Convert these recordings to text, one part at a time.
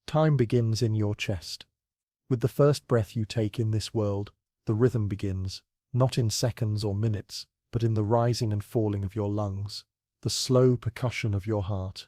Time begins in your chest. With the first breath you take in this world, the rhythm begins, not in seconds or minutes, but in the rising and falling of your lungs, the slow percussion of your heart.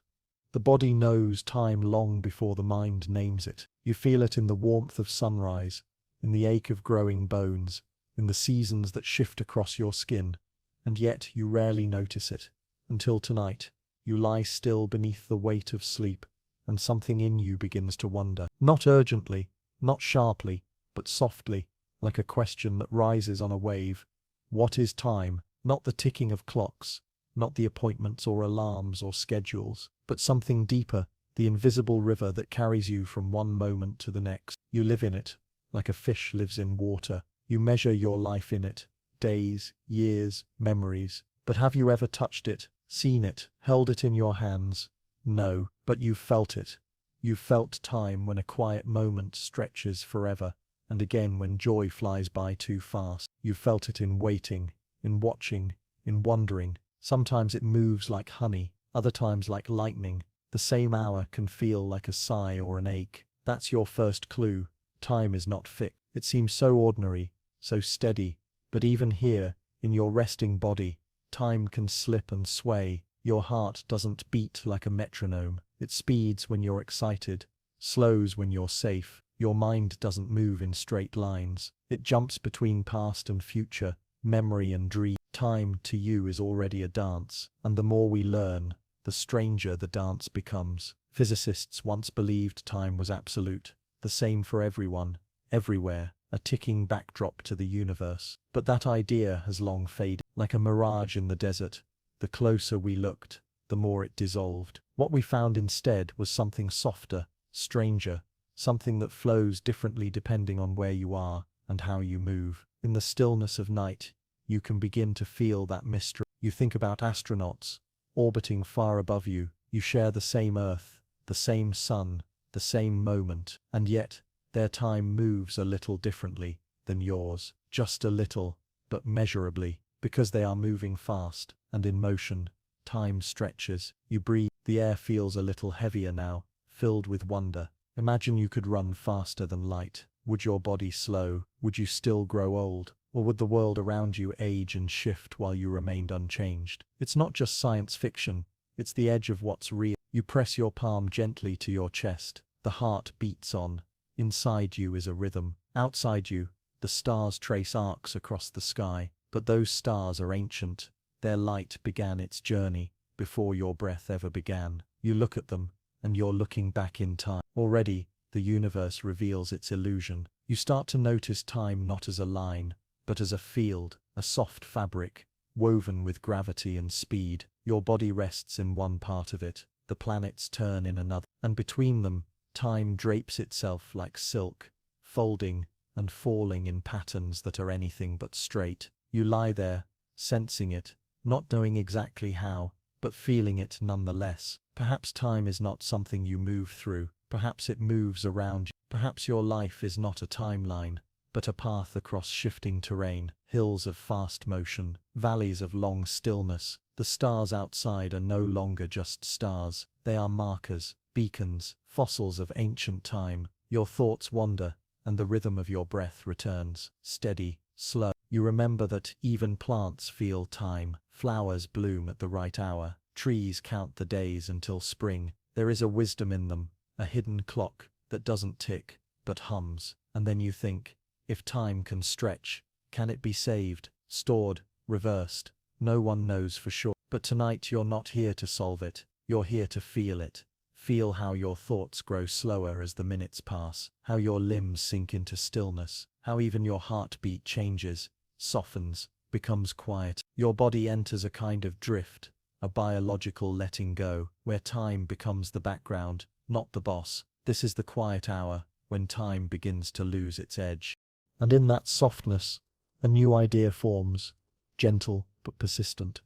The body knows time long before the mind names it. You feel it in the warmth of sunrise, in the ache of growing bones, in the seasons that shift across your skin, and yet you rarely notice it. Until tonight, you lie still beneath the weight of sleep, and something in you begins to wonder. Not urgently, not sharply, but softly, like a question that rises on a wave. What is time? Not the ticking of clocks, not the appointments or alarms or schedules, but something deeper, the invisible river that carries you from one moment to the next. You live in it, like a fish lives in water. You measure your life in it, days, years, memories. But have you ever touched it, seen it, held it in your hands? No, but you've felt it. You've felt time when a quiet moment stretches forever, and again when joy flies by too fast. You've felt it in waiting, in watching, in wondering. Sometimes it moves like honey, other times like lightning. The same hour can feel like a sigh or an ache. That's your first clue. Time is not fixed. It seems so ordinary, so steady, but even here, in your resting body, time can slip and sway. Your heart doesn't beat like a metronome. It speeds when you're excited, slows when you're safe. Your mind doesn't move in straight lines. It jumps between past and future, memory and dream. Time to you is already a dance, and the more we learn, the stranger the dance becomes. Physicists once believed time was absolute, the same for everyone, everywhere, a ticking backdrop to the universe. But that idea has long faded. Like a mirage in the desert, the closer we looked, the more it dissolved. What we found instead was something softer, stranger, something that flows differently depending on where you are and how you move. In the stillness of night, you can begin to feel that mystery. You think about astronauts, orbiting far above you. You share the same Earth, the same sun, the same moment, and yet, their time moves a little differently than yours. Just a little, but measurably, because they are moving fast, and in motion, time stretches. You breathe. The air feels a little heavier now, filled with wonder. Imagine you could run faster than light. Would your body slow? Would you still grow old? Or would the world around you age and shift while you remained unchanged? It's not just science fiction, it's the edge of what's real. You press your palm gently to your chest. The heart beats on. Inside you is a rhythm. Outside you, the stars trace arcs across the sky. But those stars are ancient. Their light began its journey before your breath ever began. You look at them, and you're looking back in time. Already, the universe reveals its illusion. You start to notice time not as a line, but as a field, a soft fabric, woven with gravity and speed. Your body rests in one part of it, the planets turn in another, and between them, time drapes itself like silk, folding and falling in patterns that are anything but straight. You lie there, sensing it, not knowing exactly how, but feeling it nonetheless. Perhaps time is not something you move through. Perhaps it moves around you. Perhaps your life is not a timeline, but a path across shifting terrain, hills of fast motion, valleys of long stillness. The stars outside are no longer just stars. They are markers, beacons, fossils of ancient time. Your thoughts wander, and the rhythm of your breath returns, steady, slow. You remember that even plants feel time. Flowers bloom at the right hour. Trees count the days until spring. There is a wisdom in them, a hidden clock that doesn't tick, but hums. And then you think, if time can stretch, can it be saved, stored, reversed? No one knows for sure. But tonight you're not here to solve it. You're here to feel it. Feel how your thoughts grow slower as the minutes pass, how your limbs sink into stillness, how even your heartbeat changes, softens, becomes quiet. Your body enters a kind of drift, a biological letting go, where time becomes the background, not the boss. This is the quiet hour, when time begins to lose its edge. And in that softness, a new idea forms, gentle but persistent.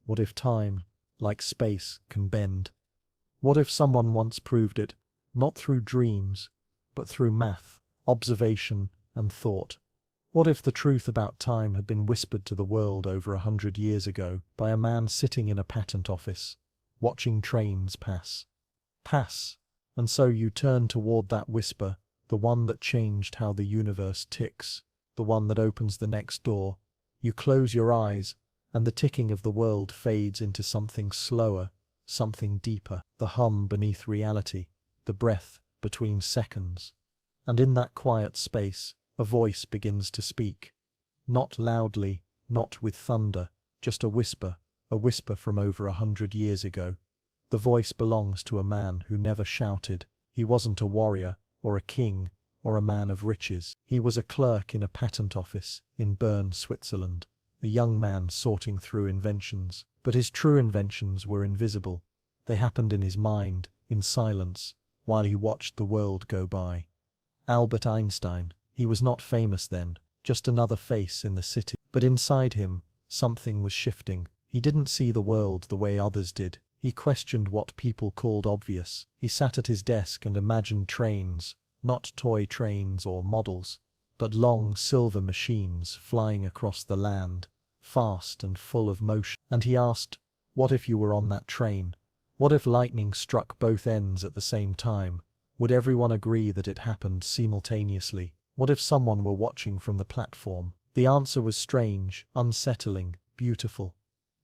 What if time, like space, can bend? What if someone once proved it, not through dreams, but through math, observation, and thought? What if the truth about time had been whispered to the world over 100 years ago by a man sitting in a patent office, watching trains pass, And so you turn toward that whisper, the one that changed how the universe ticks, the one that opens the next door. You close your eyes, and the ticking of the world fades into something slower, something deeper, the hum beneath reality, the breath between seconds. And in that quiet space, a voice begins to speak. Not loudly, not with thunder, just a whisper from over 100 years ago. The voice belongs to a man who never shouted. He wasn't a warrior, or a king, or a man of riches. He was a clerk in a patent office in Bern, Switzerland, a young man sorting through inventions. But his true inventions were invisible. They happened in his mind, in silence, while he watched the world go by. Albert Einstein. He was not famous then, just another face in the city. But inside him, something was shifting. He didn't see the world the way others did. He questioned what people called obvious. He sat at his desk and imagined trains, not toy trains or models, but long silver machines flying across the land, fast and full of motion. And he asked, what if you were on that train? What if lightning struck both ends at the same time? Would everyone agree that it happened simultaneously? What if someone were watching from the platform? The answer was strange, unsettling, beautiful.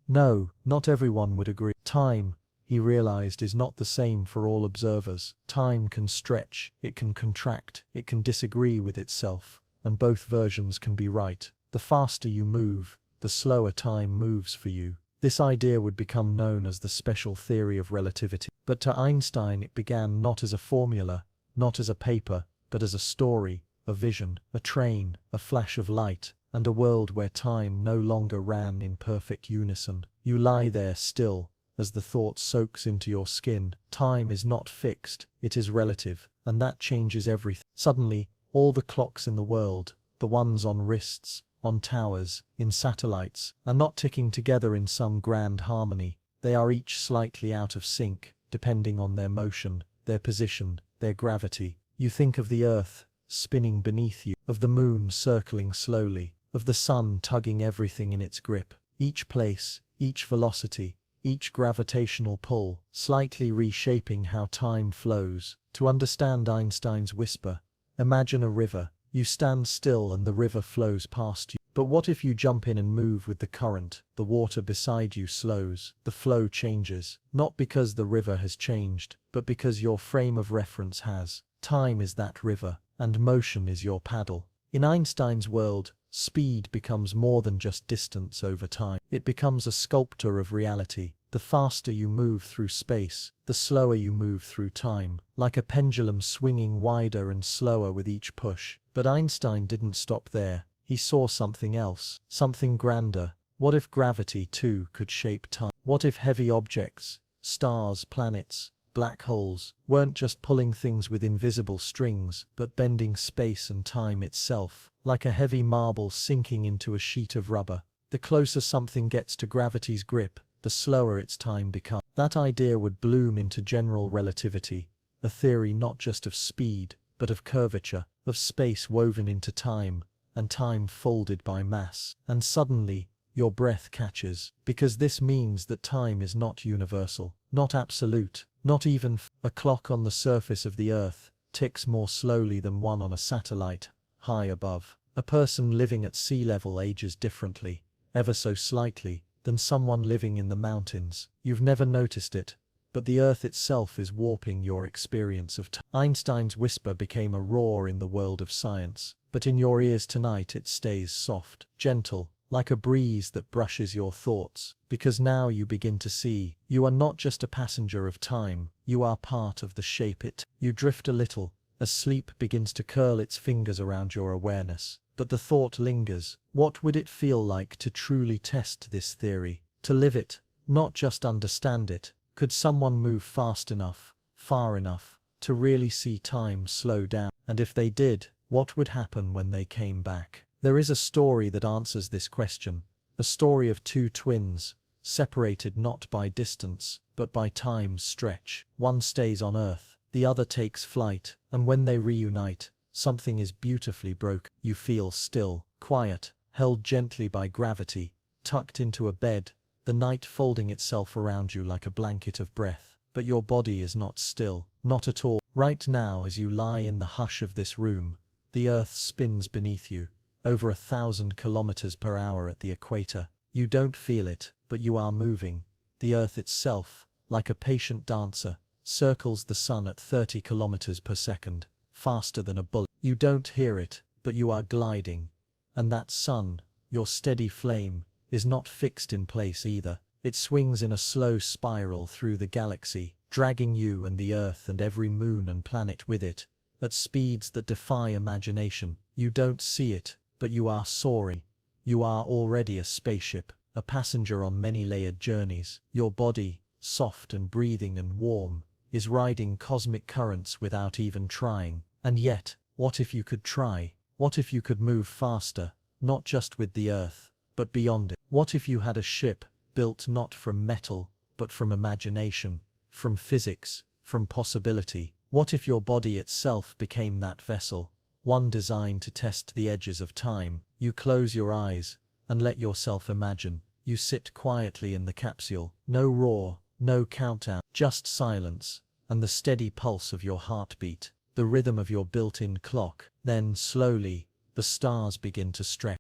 No, not everyone would agree. Time, he realized, is not the same for all observers. Time can stretch, it can contract, it can disagree with itself, and both versions can be right. The faster you move, the slower time moves for you. This idea would become known as the special theory of relativity. But to Einstein it began not as a formula, not as a paper, but as a story, a vision, a train, a flash of light, and a world where time no longer ran in perfect unison. You lie there still, as the thought soaks into your skin. Time is not fixed, it is relative, and that changes everything. Suddenly, all the clocks in the world, the ones on wrists, on towers, in satellites, are not ticking together in some grand harmony. They are each slightly out of sync, depending on their motion, their position, their gravity. You think of the Earth spinning beneath you, of the moon circling slowly, of the sun tugging everything in its grip. Each place, each velocity, each gravitational pull, slightly reshaping how time flows. To understand Einstein's whisper, imagine a river. You stand still and the river flows past you. But what if you jump in and move with the current? The water beside you slows, the flow changes, not because the river has changed, but because your frame of reference has. Time is that river, and motion is your paddle. In Einstein's world, speed becomes more than just distance over time. It becomes a sculptor of reality. The faster you move through space, the slower you move through time, like a pendulum swinging wider and slower with each push. But Einstein didn't stop there. He saw something else, something grander. What if gravity, too, could shape time? What if heavy objects, stars, planets, black holes, weren't just pulling things with invisible strings, but bending space and time itself, like a heavy marble sinking into a sheet of rubber? The closer something gets to gravity's grip, the slower its time becomes. That idea would bloom into general relativity, a theory not just of speed, but of curvature, of space woven into time, and time folded by mass. And suddenly, your breath catches, because this means that time is not universal, not absolute, not even a clock on the surface of the Earth ticks more slowly than one on a satellite high above. A person living at sea level ages differently, ever so slightly, than someone living in the mountains. You've never noticed it, but the Earth itself is warping your experience of time. Einstein's whisper became a roar in the world of science, but in your ears tonight it stays soft, gentle, like a breeze that brushes your thoughts, because now you begin to see, you are not just a passenger of time, you are part of the shape it. You drift a little, as sleep begins to curl its fingers around your awareness. But the thought lingers. What would it feel like to truly test this theory? To live it, not just understand it? Could someone move fast enough, far enough, to really see time slow down? And if they did, what would happen when they came back? There is a story that answers this question, a story of two twins, separated not by distance, but by time's stretch. One stays on Earth, the other takes flight, and when they reunite, something is beautifully broken. You feel still, quiet, held gently by gravity, tucked into a bed, the night folding itself around you like a blanket of breath. But your body is not still, not at all. Right now, as you lie in the hush of this room, the Earth spins beneath you, over 1,000 kilometers per hour at the equator. You don't feel it, but you are moving. The Earth itself, like a patient dancer, circles the sun at 30 kilometers per second, faster than a bullet. You don't hear it, but you are gliding. And that sun, your steady flame, is not fixed in place either. It swings in a slow spiral through the galaxy, dragging you and the Earth and every moon and planet with it, at speeds that defy imagination. You don't see it, but you are soaring. You are already a spaceship, a passenger on many layered journeys. Your body, soft and breathing and warm, is riding cosmic currents without even trying. And yet, what if you could try? What if you could move faster, not just with the Earth, but beyond it? What if you had a ship built not from metal, but from imagination, from physics, from possibility? What if your body itself became that vessel, one designed to test the edges of time? You close your eyes and let yourself imagine. You sit quietly in the capsule, no roar, no countdown, just silence, and the steady pulse of your heartbeat, the rhythm of your built-in clock. Then, slowly, the stars begin to stretch.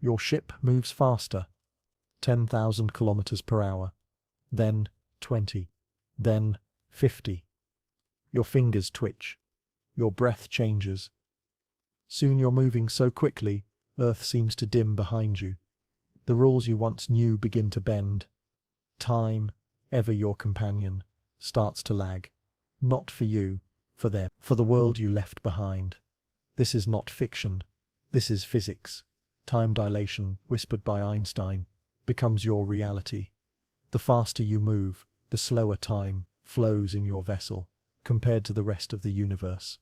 Your ship moves faster, 10,000 kilometers per hour, then 20, then 50. Your fingers twitch, your breath changes. Soon you're moving so quickly, Earth seems to dim behind you. The rules you once knew begin to bend. Time, ever your companion, starts to lag. Not for you, for them, for the world you left behind. This is not fiction. This is physics. Time dilation, whispered by Einstein, becomes your reality. The faster you move, the slower time flows in your vessel, compared to the rest of the universe.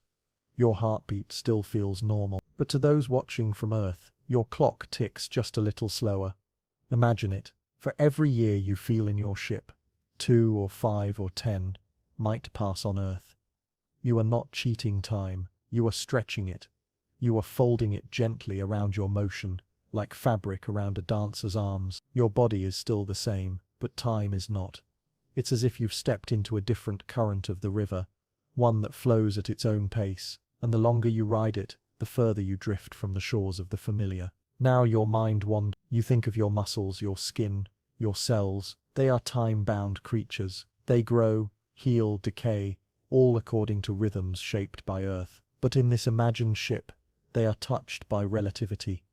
Your heartbeat still feels normal, but to those watching from Earth, your clock ticks just a little slower. Imagine it. For every year you feel in your ship, 2 or 5 or 10 might pass on Earth. You are not cheating time, you are stretching it. You are folding it gently around your motion, like fabric around a dancer's arms. Your body is still the same, but time is not. It's as if you've stepped into a different current of the river, one that flows at its own pace, and the longer you ride it, the further you drift from the shores of the familiar. Now your mind wanders. You think of your muscles, your skin, your cells. They are time-bound creatures. They grow, heal, decay, all according to rhythms shaped by Earth. But in this imagined ship, they are touched by relativity.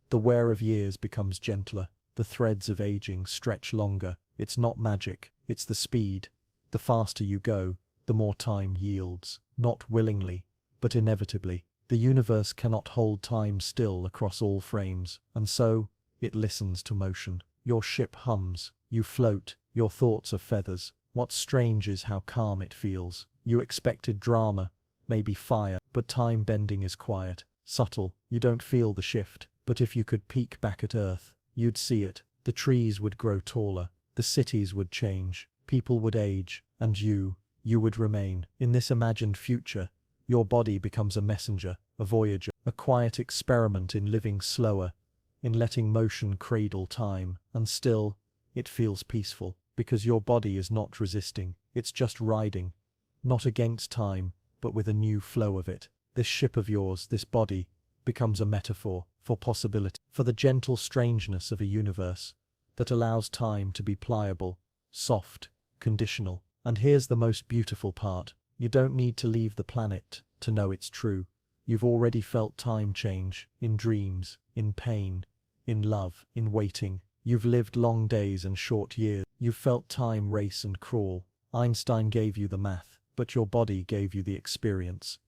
The wear of years becomes gentler. The threads of aging stretch longer. It's not magic, it's the speed. The faster you go, the more time yields. Not willingly, but inevitably. The universe cannot hold time still across all frames, and so, it listens to motion. Your ship hums, you float, your thoughts are feathers. What's strange is how calm it feels. You expected drama, maybe fire, but time bending is quiet, subtle. You don't feel the shift, but if you could peek back at Earth, you'd see it. The trees would grow taller, the cities would change, people would age, and you would remain. In this imagined future, your body becomes a messenger, a voyager, a quiet experiment in living slower, in letting motion cradle time, and still, it feels peaceful, because your body is not resisting, it's just riding, not against time, but with a new flow of it. This ship of yours, this body, becomes a metaphor for possibility, for the gentle strangeness of a universe that allows time to be pliable, soft, conditional. And here's the most beautiful part. You don't need to leave the planet to know it's true. You've already felt time change, in dreams, in pain, in love, in waiting. You've lived long days and short years. You've felt time race and crawl. Einstein gave you the math, but your body gave you the experience.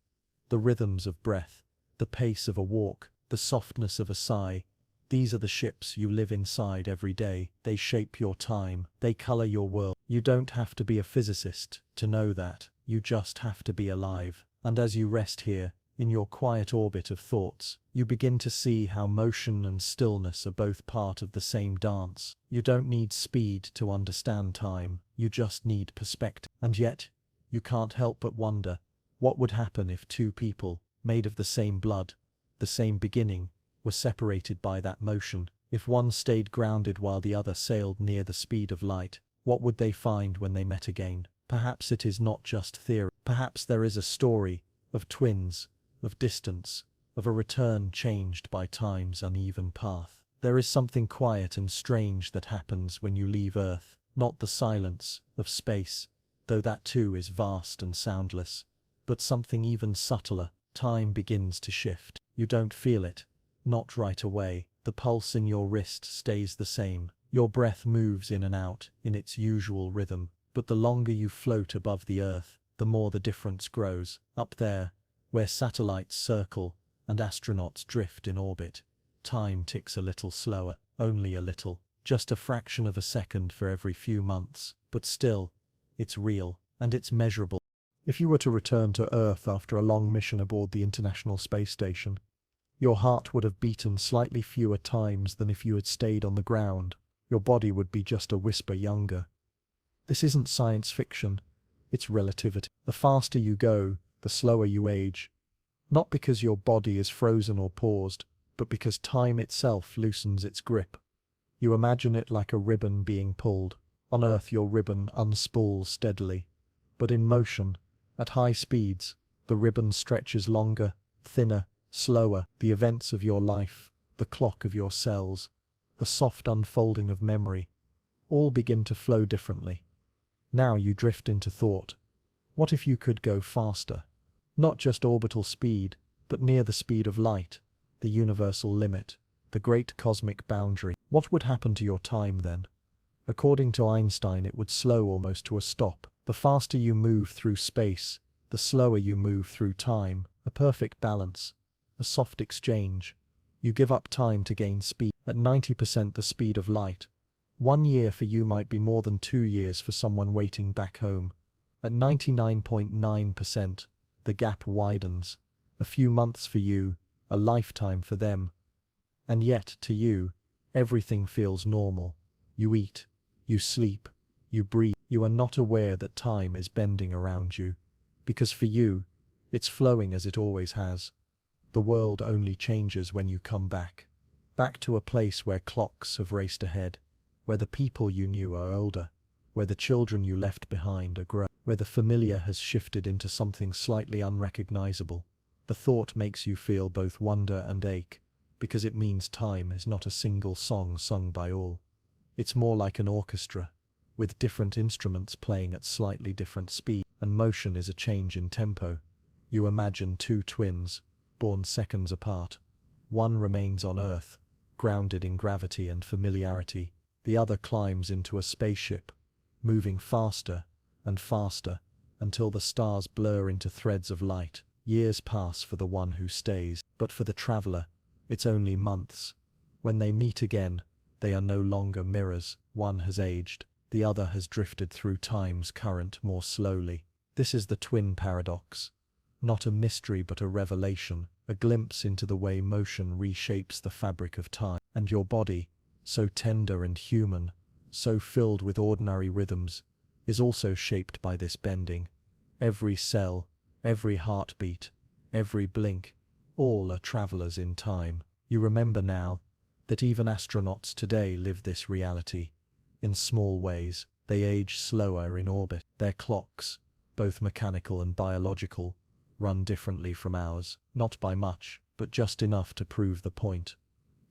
The rhythms of breath, the pace of a walk, the softness of a sigh. These are the ships you live inside every day. They shape your time. They color your world. You don't have to be a physicist to know that. You just have to be alive. And as you rest here, in your quiet orbit of thoughts, you begin to see how motion and stillness are both part of the same dance. You don't need speed to understand time. You just need perspective. And yet, you can't help but wonder, what would happen if two people, made of the same blood, the same beginning, were separated by that motion? If one stayed grounded while the other sailed near the speed of light, what would they find when they met again? Perhaps it is not just theory. Perhaps there is a story of twins, of distance, of a return changed by time's uneven path. There is something quiet and strange that happens when you leave Earth, not the silence of space, though that too is vast and soundless, but something even subtler. Time begins to shift. You don't feel it, not right away. The pulse in your wrist stays the same. Your breath moves in and out in its usual rhythm, but the longer you float above the Earth, the more the difference grows. Up there, where satellites circle and astronauts drift in orbit, time ticks a little slower, only a little, just a fraction of a second for every few months, but still, it's real, and it's measurable. If you were to return to Earth after a long mission aboard the International Space Station, your heart would have beaten slightly fewer times than if you had stayed on the ground. Your body would be just a whisper younger. This isn't science fiction, it's relativity. The faster you go, the slower you age. Not because your body is frozen or paused, but because time itself loosens its grip. You imagine it like a ribbon being pulled. On Earth your ribbon unspools steadily, but in motion, at high speeds, the ribbon stretches longer, thinner, slower. The events of your life, the clock of your cells, the soft unfolding of memory, all begin to flow differently. Now you drift into thought. What if you could go faster? Not just orbital speed, but near the speed of light, the universal limit, the great cosmic boundary. What would happen to your time then? According to Einstein, it would slow almost to a stop. The faster you move through space, the slower you move through time. A perfect balance, a soft exchange. You give up time to gain speed. At 90% the speed of light, 1 year for you might be more than 2 years for someone waiting back home. At 99.9%, the gap widens. A few months for you, a lifetime for them. And yet, to you, everything feels normal. You eat, you sleep, you breathe. You are not aware that time is bending around you, because for you, it's flowing as it always has. The world only changes when you come back. Back to a place where clocks have raced ahead, where the people you knew are older, where the children you left behind are grown, where the familiar has shifted into something slightly unrecognizable. The thought makes you feel both wonder and ache, because it means time is not a single song sung by all. It's more like an orchestra, with different instruments playing at slightly different speed, and motion is a change in tempo. You imagine two twins, born seconds apart. One remains on Earth, grounded in gravity and familiarity. The other climbs into a spaceship, moving faster and faster, until the stars blur into threads of light. Years pass for the one who stays, but for the traveler, it's only months. When they meet again, they are no longer mirrors. One has aged, the other has drifted through time's current more slowly. This is the twin paradox. Not a mystery but a revelation, a glimpse into the way motion reshapes the fabric of time. And your body, so tender and human, so filled with ordinary rhythms, is also shaped by this bending. Every cell, every heartbeat, every blink, all are travelers in time. You remember now that even astronauts today live this reality. In small ways, they age slower in orbit. Their clocks, both mechanical and biological, run differently from ours, not by much, but just enough to prove the point.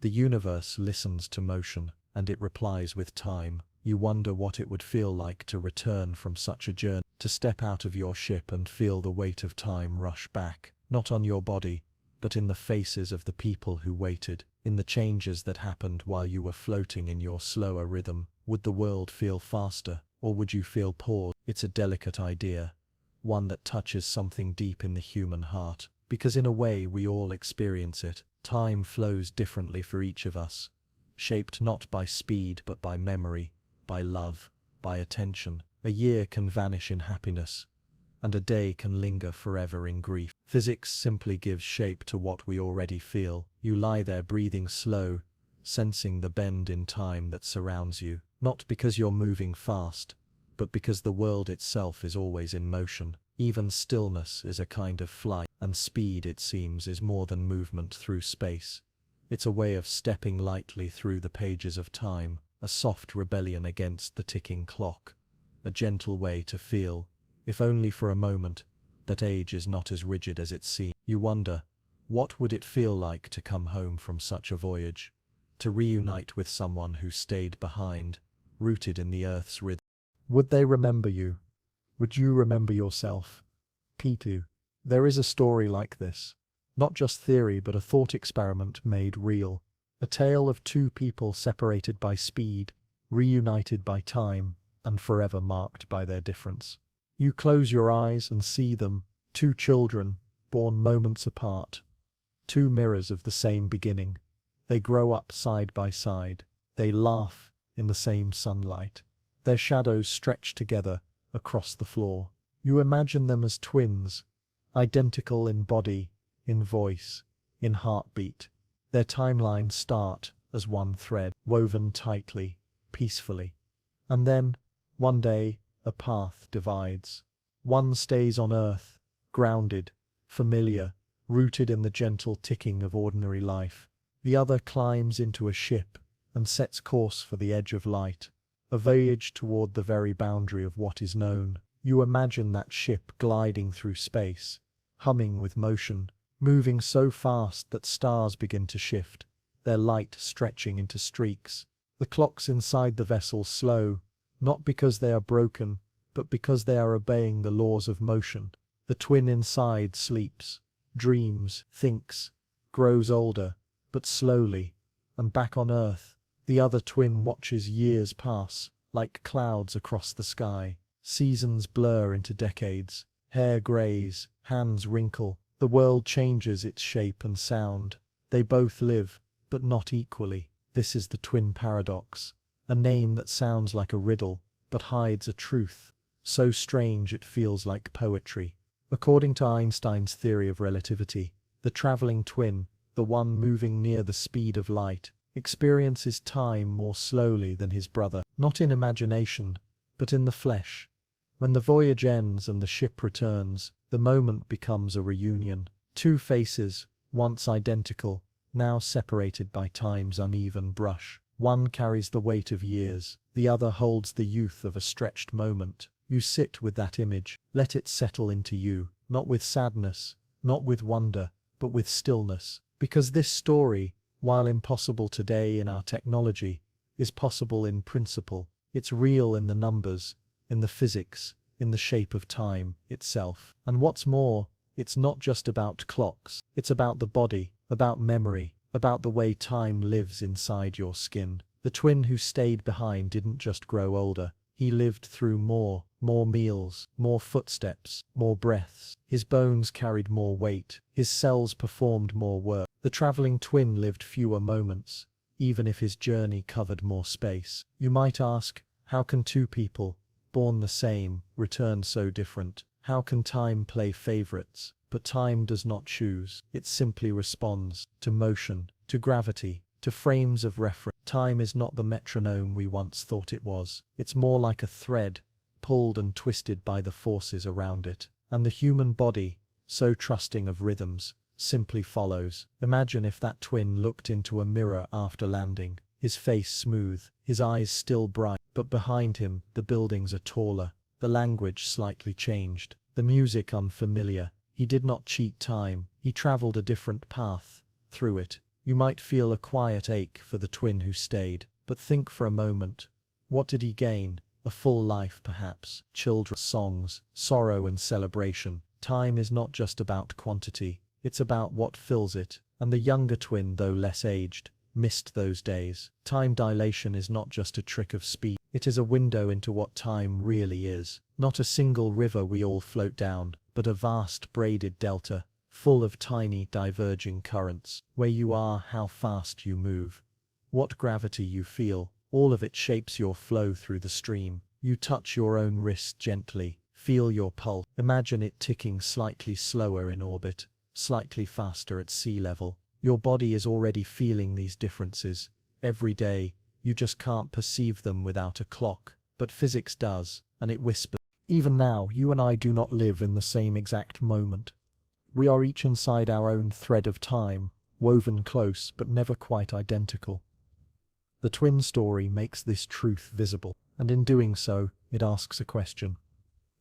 The universe listens to motion, and it replies with time. You wonder what it would feel like to return from such a journey, to step out of your ship and feel the weight of time rush back, not on your body, but in the faces of the people who waited, in the changes that happened while you were floating in your slower rhythm. Would the world feel faster, or would you feel paused? It's a delicate idea, one that touches something deep in the human heart, because in a way we all experience it. Time flows differently for each of us, shaped not by speed but by memory, by love, by attention. A year can vanish in happiness, and a day can linger forever in grief. Physics simply gives shape to what we already feel. You lie there breathing slow, sensing the bend in time that surrounds you, not because you're moving fast, but because the world itself is always in motion. Even stillness is a kind of flight, and speed, it seems, is more than movement through space. It's a way of stepping lightly through the pages of time, a soft rebellion against the ticking clock. a gentle way to feel, if only for a moment, that age is not as rigid as it seems. You wonder, what would it feel like to come home from such a voyage? To reunite with someone who stayed behind, rooted in the earth's rhythm. Would they remember you? Would you remember yourself? P2. There is a story like this. Not just theory, but a thought experiment made real. A tale of two people separated by speed, reunited by time, and forever marked by their difference. You close your eyes and see them, two children, born moments apart. Two mirrors of the same beginning. They grow up side by side. They laugh in the same sunlight. Their shadows stretch together across the floor. You imagine them as twins, identical in body, in voice, in heartbeat. Their timelines start as one thread, woven tightly, peacefully. And then, one day, a path divides. One stays on earth, grounded, familiar, rooted in the gentle ticking of ordinary life. The other climbs into a ship and sets course for the edge of light, a voyage toward the very boundary of what is known. You imagine that ship gliding through space, humming with motion, moving so fast that stars begin to shift, their light stretching into streaks. The clocks inside the vessel slow, not because they are broken, but because they are obeying the laws of motion. The twin inside sleeps, dreams, thinks, grows older, but slowly, and back on Earth, the other twin watches years pass, like clouds across the sky. Seasons blur into decades, hair grays, hands wrinkle, the world changes its shape and sound. They both live, but not equally. This is the twin paradox, a name that sounds like a riddle, but hides a truth, so strange it feels like poetry. According to Einstein's theory of relativity, the traveling twin, the one moving near the speed of light, experiences time more slowly than his brother, not in imagination, but in the flesh. When the voyage ends and the ship returns, the moment becomes a reunion. Two faces, once identical, now separated by time's uneven brush. One carries the weight of years, the other holds the youth of a stretched moment. You sit with that image, let it settle into you, not with sadness, not with wonder, but with stillness. Because this story, while impossible today in our technology, is possible in principle. It's real in the numbers, in the physics, in the shape of time itself. And what's more, it's not just about clocks. It's about the body, about memory, about the way time lives inside your skin. The twin who stayed behind didn't just grow older. He lived through more meals, more footsteps, more breaths. His bones carried more weight. His cells performed more work. The traveling twin lived fewer moments, even if his journey covered more space. You might ask, how can two people, born the same, return so different? How can time play favorites? But time does not choose. It simply responds to motion, to gravity, to frames of reference. Time is not the metronome we once thought it was. It's more like a thread, pulled and twisted by the forces around it. And the human body, so trusting of rhythms, simply follows. Imagine if that twin looked into a mirror after landing, his face smooth, his eyes still bright, but behind him the buildings are taller, the language slightly changed, the music unfamiliar. He did not cheat time, he traveled a different path through it. You might feel a quiet ache for the twin who stayed, but think for a moment. What did he gain? A full life perhaps, children, songs, sorrow and celebration. Time is not just about quantity, it's about what fills it. And the younger twin, though less aged, missed those days. Time dilation is not just a trick of speed, it is a window into what time really is. Not a single river we all float down, but a vast braided delta, full of tiny diverging currents. Where you are, how fast you move, what gravity you feel, all of it shapes your flow through the stream. You touch your own wrist gently, feel your pulse, imagine it ticking slightly slower in orbit, slightly faster at sea level. Your body is already feeling these differences. Every day, you just can't perceive them without a clock, but physics does, and it whispers. Even now, you and I do not live in the same exact moment. We are each inside our own thread of time, woven close but never quite identical. The twin story makes this truth visible, and in doing so, It asks a question.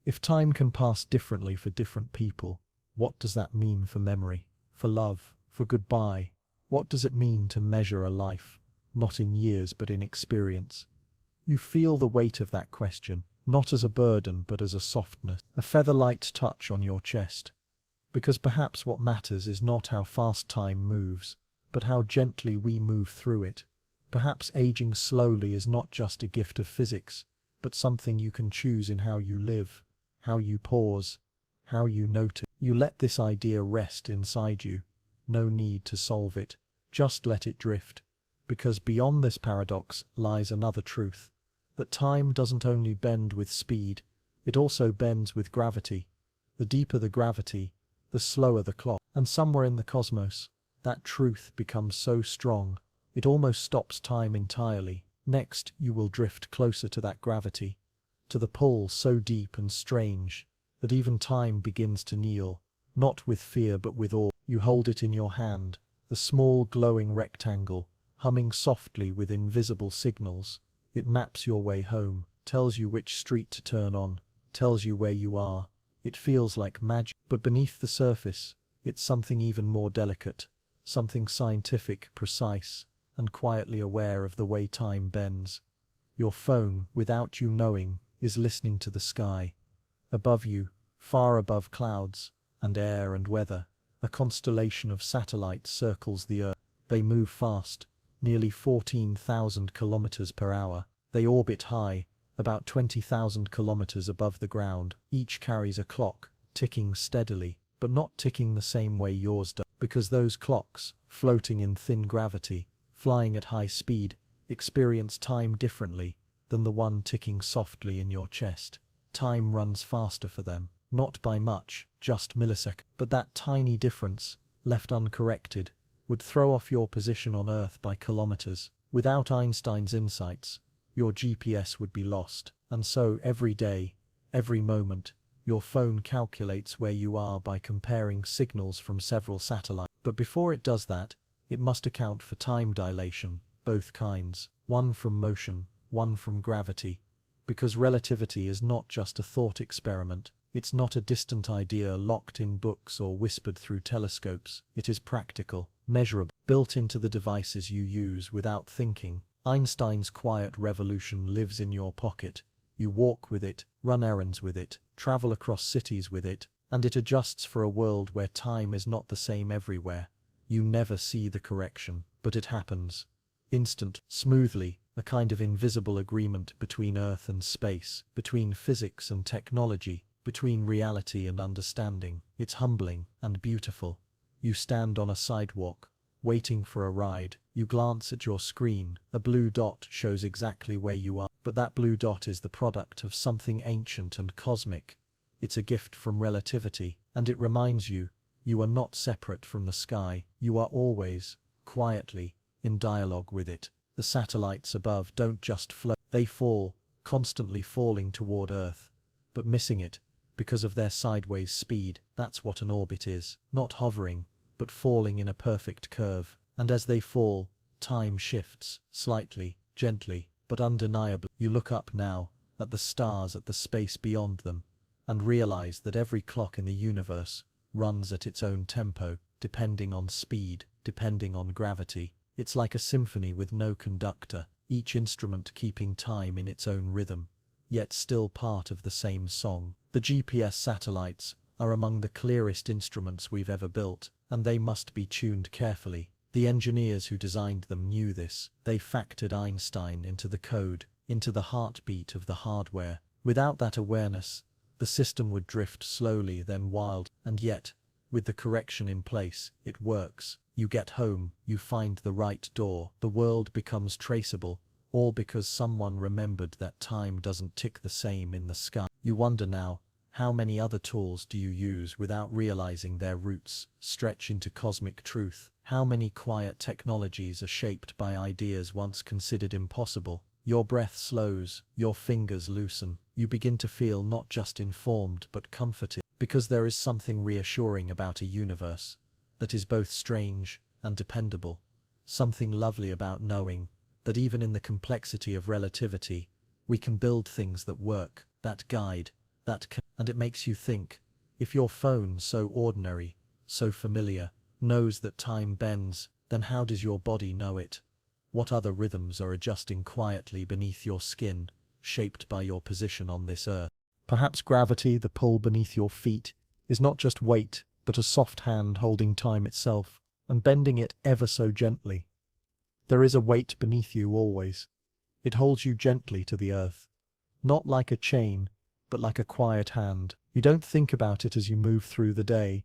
If time can pass differently for different people, what does that mean for memory, for love, for goodbye? What does it mean to measure a life, not in years but in experience? You feel the weight of that question, not as a burden but as a softness, a feather-light touch on your chest. Because perhaps what matters is not how fast time moves, but how gently we move through it. Perhaps aging slowly is not just a gift of physics, but something you can choose in how you live, how you pause, how you notice. You let this idea rest inside you. No need to solve it, just let it drift. Because beyond this paradox lies another truth, that time doesn't only bend with speed, it also bends with gravity. The deeper the gravity, the slower the clock. And somewhere in the cosmos, that truth becomes so strong, it almost stops time entirely. Next, you will drift closer to that gravity, to the pull so deep and strange, that even time begins to kneel, not with fear but with awe. You hold it in your hand, the small glowing rectangle, humming softly with invisible signals. It maps your way home, tells you which street to turn on, tells you where you are. It feels like magic, but beneath the surface, it's something even more delicate, something scientific, precise, and quietly aware of the way time bends. Your phone, without you knowing, is listening to the sky. Above you, far above clouds, and air and weather, a constellation of satellites circles the Earth. They move fast, nearly 14,000 kilometers per hour. They orbit high, about 20,000 kilometers above the ground. Each carries a clock, ticking steadily, but not ticking the same way yours does, because those clocks, floating in thin gravity, flying at high speed, experience time differently than the one ticking softly in your chest. Time runs faster for them, not by much, just milliseconds. But that tiny difference, left uncorrected, would throw off your position on Earth by kilometers. Without Einstein's insights, your GPS would be lost. And so every day, every moment, your phone calculates where you are by comparing signals from several satellites. But before it does that, it must account for time dilation, both kinds, one from motion, one from gravity. Because relativity is not just a thought experiment, it's not a distant idea locked in books or whispered through telescopes. It is practical, measurable, built into the devices you use without thinking. Einstein's quiet revolution lives in your pocket. You walk with it, run errands with it, travel across cities with it, and it adjusts for a world where time is not the same everywhere. You never see the correction, but it happens. Instant, smoothly, a kind of invisible agreement between Earth and space, between physics and technology, between reality and understanding. It's humbling and beautiful. You stand on a sidewalk, waiting for a ride. You glance at your screen. A blue dot shows exactly where you are. But that blue dot is the product of something ancient and cosmic. It's a gift from relativity, and it reminds you, you are not separate from the sky. You are always, quietly, in dialogue with it. The satellites above don't just float. They fall, constantly falling toward Earth, but missing it, because of their sideways speed. That's what an orbit is. Not hovering, but falling in a perfect curve. And as they fall, time shifts, slightly, gently, but undeniably. You look up now, at the stars, at the space beyond them, and realize that every clock in the universe runs at its own tempo, depending on speed, depending on gravity. It's like a symphony with no conductor, each instrument keeping time in its own rhythm, yet still part of the same song. The GPS satellites are among the clearest instruments we've ever built, and they must be tuned carefully. The engineers who designed them knew this. They factored Einstein into the code, into the heartbeat of the hardware. Without that awareness, the system would drift slowly, then wild. And yet, with the correction in place, it works. You get home, you find the right door, the world becomes traceable, all because someone remembered that time doesn't tick the same in the sky. You wonder now, how many other tools do you use without realizing their roots stretch into cosmic truth? How many quiet technologies are shaped by ideas once considered impossible? Your breath slows, your fingers loosen. You begin to feel not just informed but comforted, because there is something reassuring about a universe that is both strange and dependable. Something lovely about knowing that even in the complexity of relativity, We can build things that work, that guide, and it makes you think. If your phone, so ordinary, so familiar, knows that time bends, then how does your body know it? What other rhythms are adjusting quietly beneath your skin, shaped by your position on this earth? Perhaps gravity, the pull beneath your feet, is not just weight, but a soft hand holding time itself, and bending it ever so gently. There is a weight beneath you always. It holds you gently to the earth. Not like a chain, but like a quiet hand. You don't think about it as you move through the day,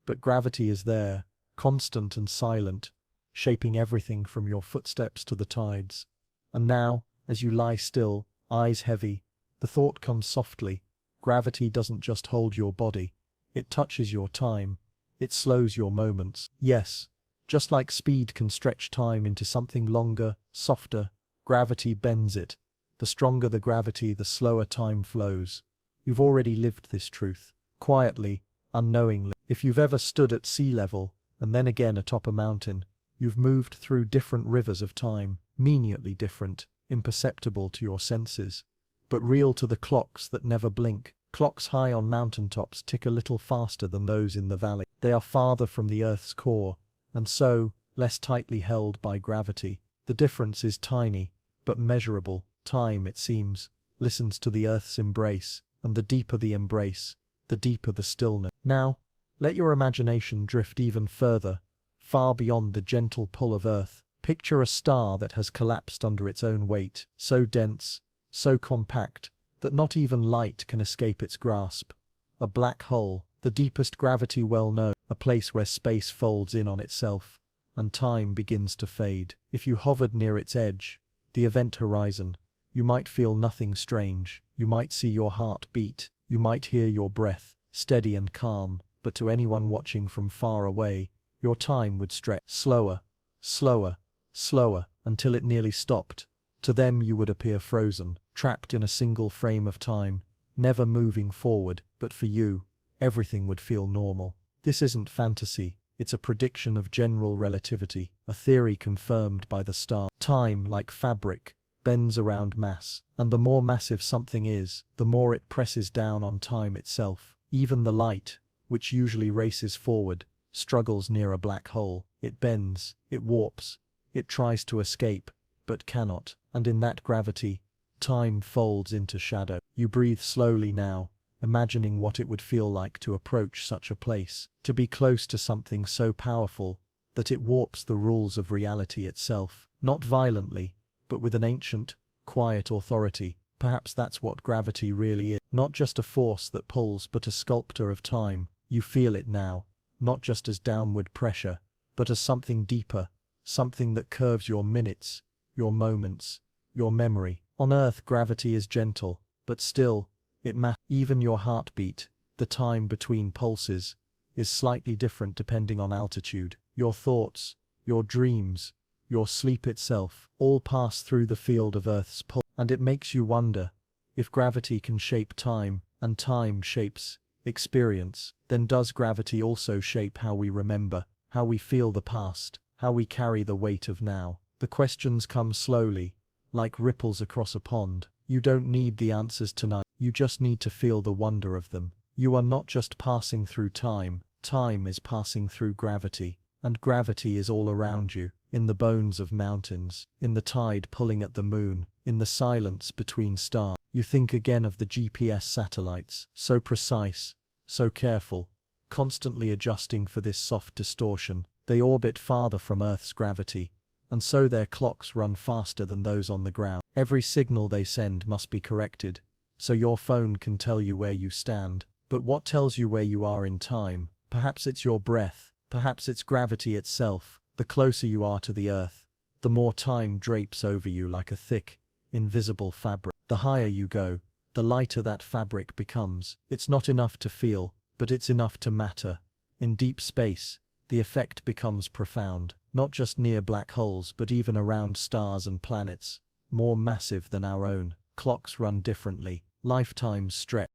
but gravity is there, constant and silent, shaping everything from your footsteps to the tides. And now, as you lie still, eyes heavy, the thought comes softly. Gravity doesn't just hold your body, it touches your time, it slows your moments. Yes, just like speed can stretch time into something longer, softer, gravity bends it. The stronger the gravity, the slower time flows. You've already lived this truth, quietly, unknowingly. If you've ever stood at sea level, and then again atop a mountain, you've moved through different rivers of time, minutely different, imperceptible to your senses, but real to the clocks that never blink. Clocks high on mountaintops tick a little faster than those in the valley. They are farther from the Earth's core, and so, less tightly held by gravity. The difference is tiny, but measurable. Time, it seems, listens to the Earth's embrace, and the deeper the embrace, the deeper the stillness. Now, let your imagination drift even further, far beyond the gentle pull of Earth. Picture a star that has collapsed under its own weight, so dense, so compact, that not even light can escape its grasp. A black hole, the deepest gravity well known, a place where space folds in on itself, and time begins to fade. If you hovered near its edge, the event horizon, you might feel nothing strange. You might see your heart beat, you might hear your breath, steady and calm, but to anyone watching from far away, your time would stretch slower, slower, slower, until it nearly stopped. To them you would appear frozen, trapped in a single frame of time, never moving forward, but for you, everything would feel normal. This isn't fantasy, it's a prediction of general relativity, a theory confirmed by the stars. Time, like fabric, bends around mass, and the more massive something is, the more it presses down on time itself. Even the light, which usually races forward, struggles near a black hole. It bends, it warps, it tries to escape, but cannot, and in that gravity, time folds into shadow. You breathe slowly now, imagining what it would feel like to approach such a place, to be close to something so powerful that it warps the rules of reality itself, not violently, but with an ancient, quiet authority. Perhaps that's what gravity really is. Not just a force that pulls, but a sculptor of time. You feel it now, not just as downward pressure, but as something deeper, something that curves your minutes, your moments, your memory. On Earth, gravity is gentle, but still, it matters. Even your heartbeat, the time between pulses, is slightly different depending on altitude. Your thoughts, your dreams, your sleep itself, all pass through the field of Earth's pull. And it makes you wonder, if gravity can shape time, and time shapes experience, then does gravity also shape how we remember, how we feel the past, how we carry the weight of now? The questions come slowly, like ripples across a pond. You don't need the answers tonight, you just need to feel the wonder of them. You are not just passing through time, time is passing through gravity, and gravity is all around you, in the bones of mountains, in the tide pulling at the moon, in the silence between stars. You think again of the GPS satellites, so precise, so careful, constantly adjusting for this soft distortion. They orbit farther from Earth's gravity, and so their clocks run faster than those on the ground. Every signal they send must be corrected, so your phone can tell you where you stand. But what tells you where you are in time? Perhaps it's your breath, perhaps it's gravity itself. The closer you are to the Earth, the more time drapes over you like a thick, invisible fabric. The higher you go, the lighter that fabric becomes. It's not enough to feel, but it's enough to matter. In deep space, the effect becomes profound, not just near black holes but even around stars and planets, more massive than our own. Clocks run differently, lifetimes stretch.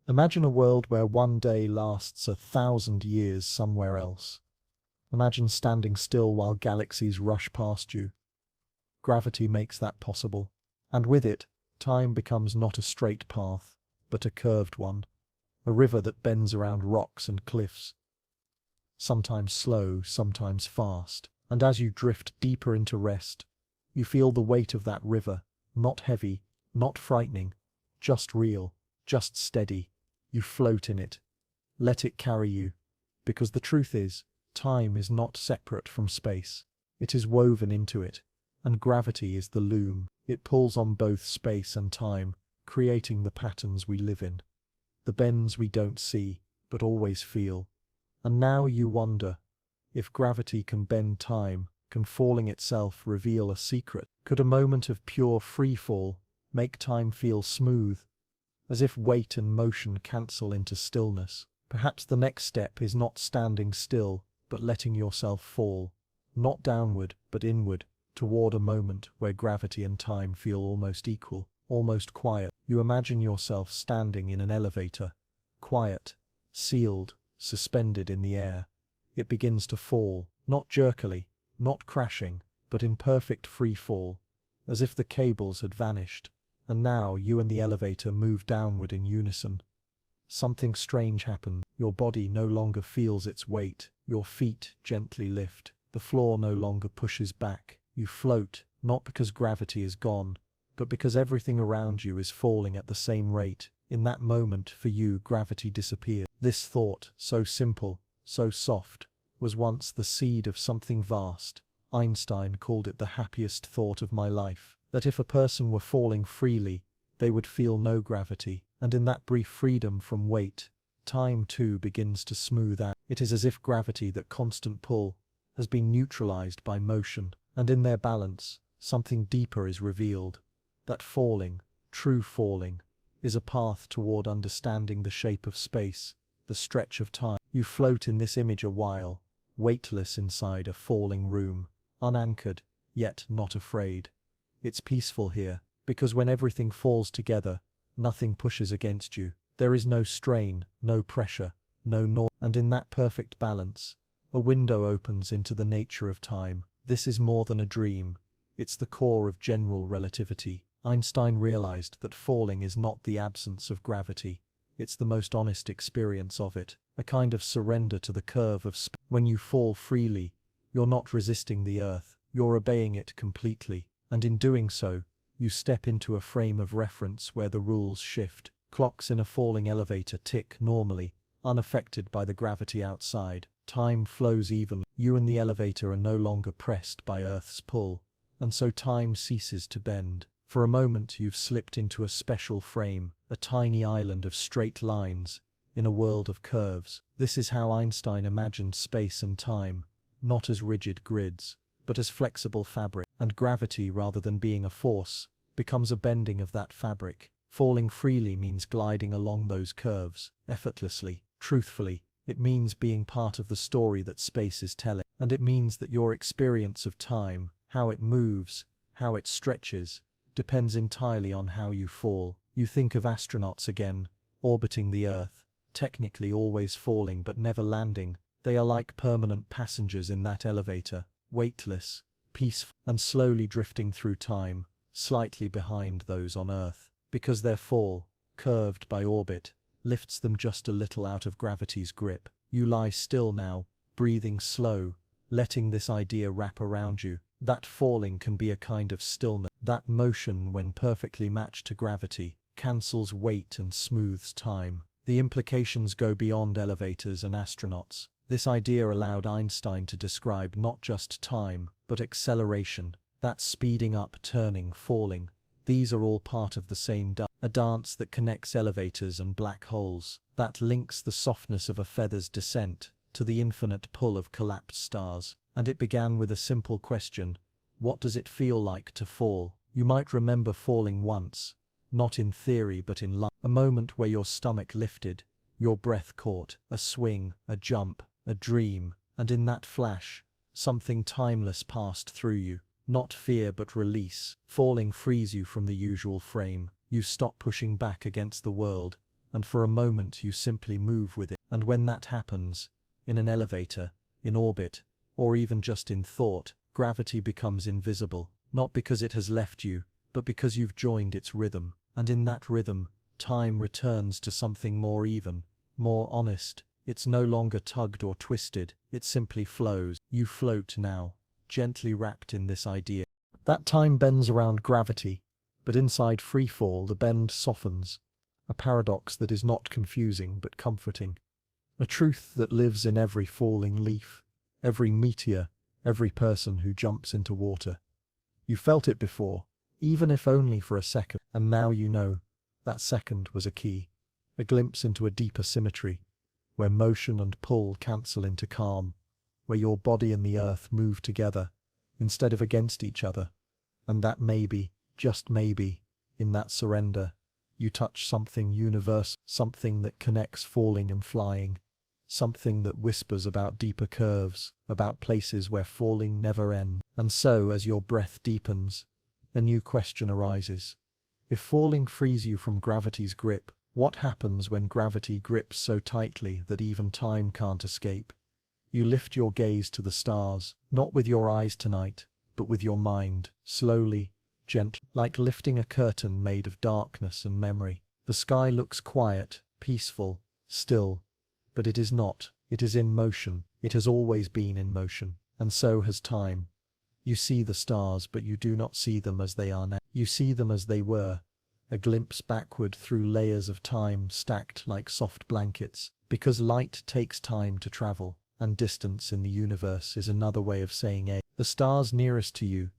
Imagine a world where one day lasts 1,000 years somewhere else. Imagine standing still while galaxies rush past you. Gravity makes that possible. And with it, Time becomes not a straight path, but a curved one, a river that bends around rocks and cliffs, sometimes slow, sometimes fast, and as you drift deeper into rest, you feel the weight of that river, not heavy, not frightening, just real, just steady. You float in it. Let it carry you. Because the truth is, time is not separate from space. It is woven into it, and gravity is the loom. It pulls on both space and time, creating the patterns we live in, the bends we don't see, but always feel. And now you wonder, if gravity can bend time, can falling itself reveal a secret? Could a moment of pure free fall make time feel smooth, as if weight and motion cancel into stillness? Perhaps the next step is not standing still, but letting yourself fall, not downward, but inward, toward a moment where gravity and time feel almost equal, almost quiet. You imagine yourself standing in an elevator, quiet, sealed, suspended in the air. It begins to fall, not jerkily, not crashing, but in perfect free fall, as if the cables had vanished, and now you and the elevator move downward in unison. Something strange happens. Your body no longer feels its weight, your feet gently lift, the floor no longer pushes back. You float, not because gravity is gone, but because everything around you is falling at the same rate. In that moment, for you, gravity disappeared. This thought, so simple, so soft, was once the seed of something vast. Einstein called it the happiest thought of my life, that if a person were falling freely, they would feel no gravity, and in that brief freedom from weight, time too begins to smooth out. It is as if gravity, that constant pull, has been neutralized by motion, and in their balance, something deeper is revealed. That falling, true falling, is a path toward understanding the shape of space, the stretch of time. You float in this image a while, weightless inside a falling room, unanchored, yet not afraid. It's peaceful here, because when everything falls together, nothing pushes against you. There is no strain, no pressure, no noise, and in that perfect balance, a window opens into the nature of time. This is more than a dream. It's the core of general relativity. Einstein realized that falling is not the absence of gravity. It's the most honest experience of it, a kind of surrender to the curve of space. When you fall freely, you're not resisting the earth, you're obeying it completely, and in doing so, you step into a frame of reference where the rules shift. Clocks in a falling elevator tick normally, unaffected by the gravity outside. Time flows evenly. You and the elevator are no longer pressed by Earth's pull, and so time ceases to bend. For a moment you've slipped into a special frame, a tiny island of straight lines, in a world of curves. This is how Einstein imagined space and time, not as rigid grids, but as flexible fabric. And gravity, rather than being a force, becomes a bending of that fabric. Falling freely means gliding along those curves, effortlessly, truthfully. It means being part of the story that space is telling. And it means that your experience of time, how it moves, how it stretches, depends entirely on how you fall. You think of astronauts again, orbiting the Earth, technically always falling but never landing. They are like permanent passengers in that elevator, weightless, peaceful, and slowly drifting through time, slightly behind those on Earth, because their fall, curved by orbit, lifts them just a little out of gravity's grip. You lie still now, breathing slow, letting this idea wrap around you. That falling can be a kind of stillness. That motion, when perfectly matched to gravity, cancels weight and smooths time. The implications go beyond elevators and astronauts. This idea allowed Einstein to describe not just time, but acceleration, that speeding up, turning, falling. These are all part of the same dance, a dance that connects elevators and black holes, that links the softness of a feather's descent to the infinite pull of collapsed stars. And it began with a simple question: what does it feel like to fall? You might remember falling once, not in theory but in life, a moment where your stomach lifted, your breath caught, a swing, a jump, a dream, and in that flash, something timeless passed through you. Not fear but release. Falling frees you from the usual frame. You stop pushing back against the world, and for a moment you simply move with it. And when that happens, in an elevator, in orbit, or even just in thought, gravity becomes invisible, not because it has left you, but because you've joined its rhythm, and in that rhythm, time returns to something more even, more honest. It's no longer tugged or twisted, it simply flows. You float now, gently wrapped in this idea. That time bends around gravity, but inside freefall the bend softens, a paradox that is not confusing but comforting. A truth that lives in every falling leaf, every meteor, every person who jumps into water. You felt it before, even if only for a second, and now you know that second was a key, a glimpse into a deeper symmetry, where motion and pull cancel into calm, where your body and the earth move together instead of against each other. And that maybe, just maybe, in that surrender, you touch something universal, something that connects falling and flying, something that whispers about deeper curves, about places where falling never ends. And so, as your breath deepens, a new question arises. If falling frees you from gravity's grip, what happens when gravity grips so tightly that even time can't escape? You lift your gaze to the stars, not with your eyes tonight, but with your mind, slowly, gently, like lifting a curtain made of darkness and memory. The sky looks quiet, peaceful, still, but it is not. It is in motion. It has always been in motion, and so has time. You see the stars, but you do not see them as they are now. You see them as they were, a glimpse backward through layers of time stacked like soft blankets, because light takes time to travel, and distance in the universe is another way of saying a. The stars nearest to you,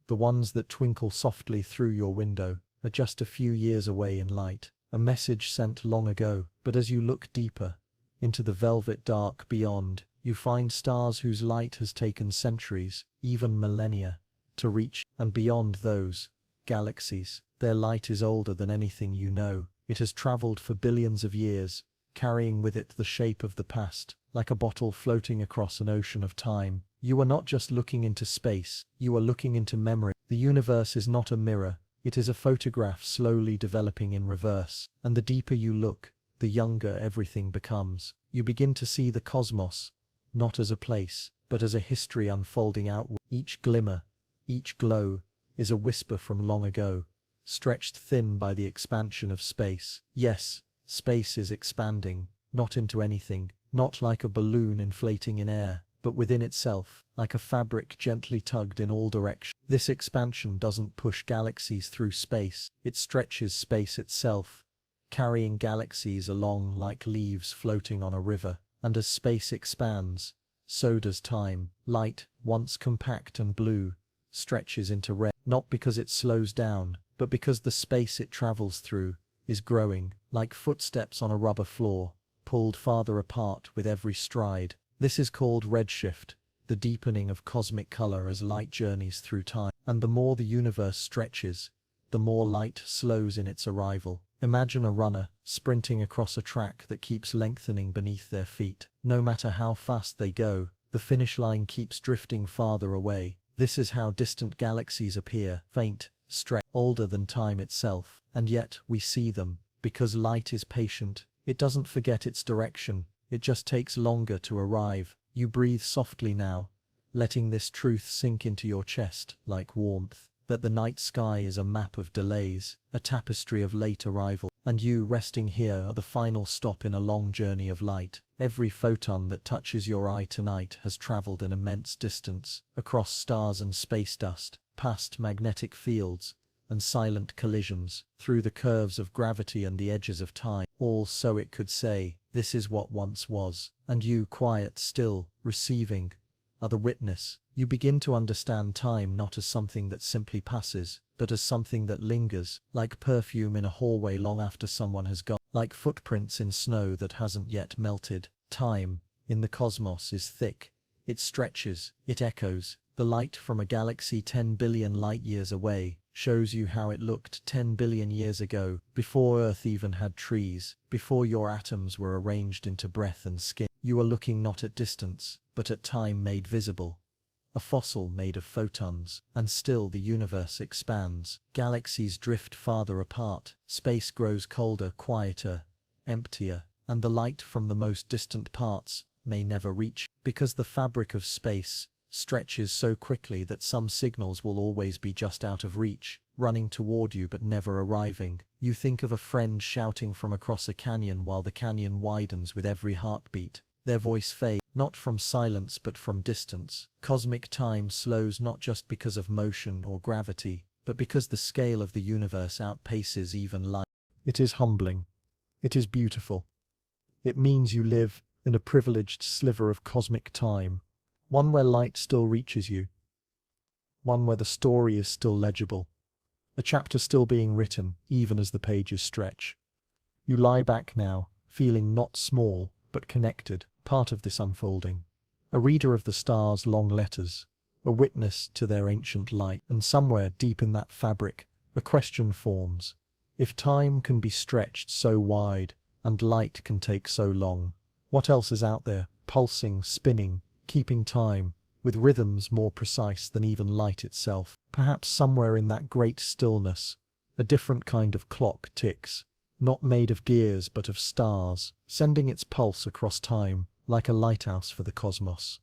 the ones that twinkle softly through your window, are just a few years away in light, a message sent long ago. But as you look deeper, into the velvet dark beyond, you find stars whose light has taken centuries, even millennia, to reach, and beyond those, galaxies. Their light is older than anything you know. It has traveled for billions of years, carrying with it the shape of the past, like a bottle floating across an ocean of time. You are not just looking into space, you are looking into memory. The universe is not a mirror, it is a photograph slowly developing in reverse, and the deeper you look, the younger everything becomes. You begin to see the cosmos, not as a place, but as a history unfolding outward. Each glimmer, each glow, is a whisper from long ago, stretched thin by the expansion of space. Yes, space is expanding, not into anything, not like a balloon inflating in air, but within itself, like a fabric gently tugged in all directions. This expansion doesn't push galaxies through space, it stretches space itself, carrying galaxies along like leaves floating on a river. And as space expands, so does time. Light, once compact and blue, stretches into red, not because it slows down, but because the space it travels through is growing, like footsteps on a rubber floor, pulled farther apart with every stride. This is called redshift, the deepening of cosmic color as light journeys through time. And the more the universe stretches, the more light slows in its arrival. Imagine a runner sprinting across a track that keeps lengthening beneath their feet. No matter how fast they go, the finish line keeps drifting farther away. This is how distant galaxies appear, faint, stretched, older than time itself. And yet we see them, because light is patient. It doesn't forget its direction, it just takes longer to arrive. You breathe softly now, letting this truth sink into your chest like warmth, that the night sky is a map of delays, a tapestry of late arrival, and you resting here are the final stop in a long journey of light. Every photon that touches your eye tonight has traveled an immense distance, across stars and space dust, past magnetic fields and silent collisions, through the curves of gravity and the edges of time, all so it could say, this is what once was. And you, quiet, still, receiving, are the witness. You begin to understand time not as something that simply passes, but as something that lingers, like perfume in a hallway long after someone has gone, like footprints in snow that hasn't yet melted. Time, in the cosmos, is thick. It stretches, it echoes. The light from a galaxy 10 billion light-years away shows you how it looked 10 billion years ago, before Earth even had trees, before your atoms were arranged into breath and skin. You are looking not at distance, but at time made visible. A fossil made of photons, and still the universe expands. Galaxies drift farther apart, space grows colder, quieter, emptier, and the light from the most distant parts may never reach, because the fabric of space stretches so quickly that some signals will always be just out of reach. running toward you but never arriving. You think of a friend shouting from across a canyon while the canyon widens with every heartbeat. Their voice fades, not from silence but from distance. Cosmic time slows not just because of motion or gravity, but because the scale of the universe outpaces even light. It is humbling. It is beautiful. It means you live in a privileged sliver of cosmic time, one where light still reaches you, one where the story is still legible, a chapter still being written even as the pages stretch. You lie back now, feeling not small, but connected, part of this unfolding. A reader of the stars' long letters, a witness to their ancient light, and somewhere deep in that fabric, a question forms. If time can be stretched so wide, and light can take so long, what else is out there, pulsing, spinning, keeping time, with rhythms more precise than even light itself? Perhaps somewhere in that great stillness, a different kind of clock ticks, not made of gears but of stars, sending its pulse across time, like a lighthouse for the cosmos.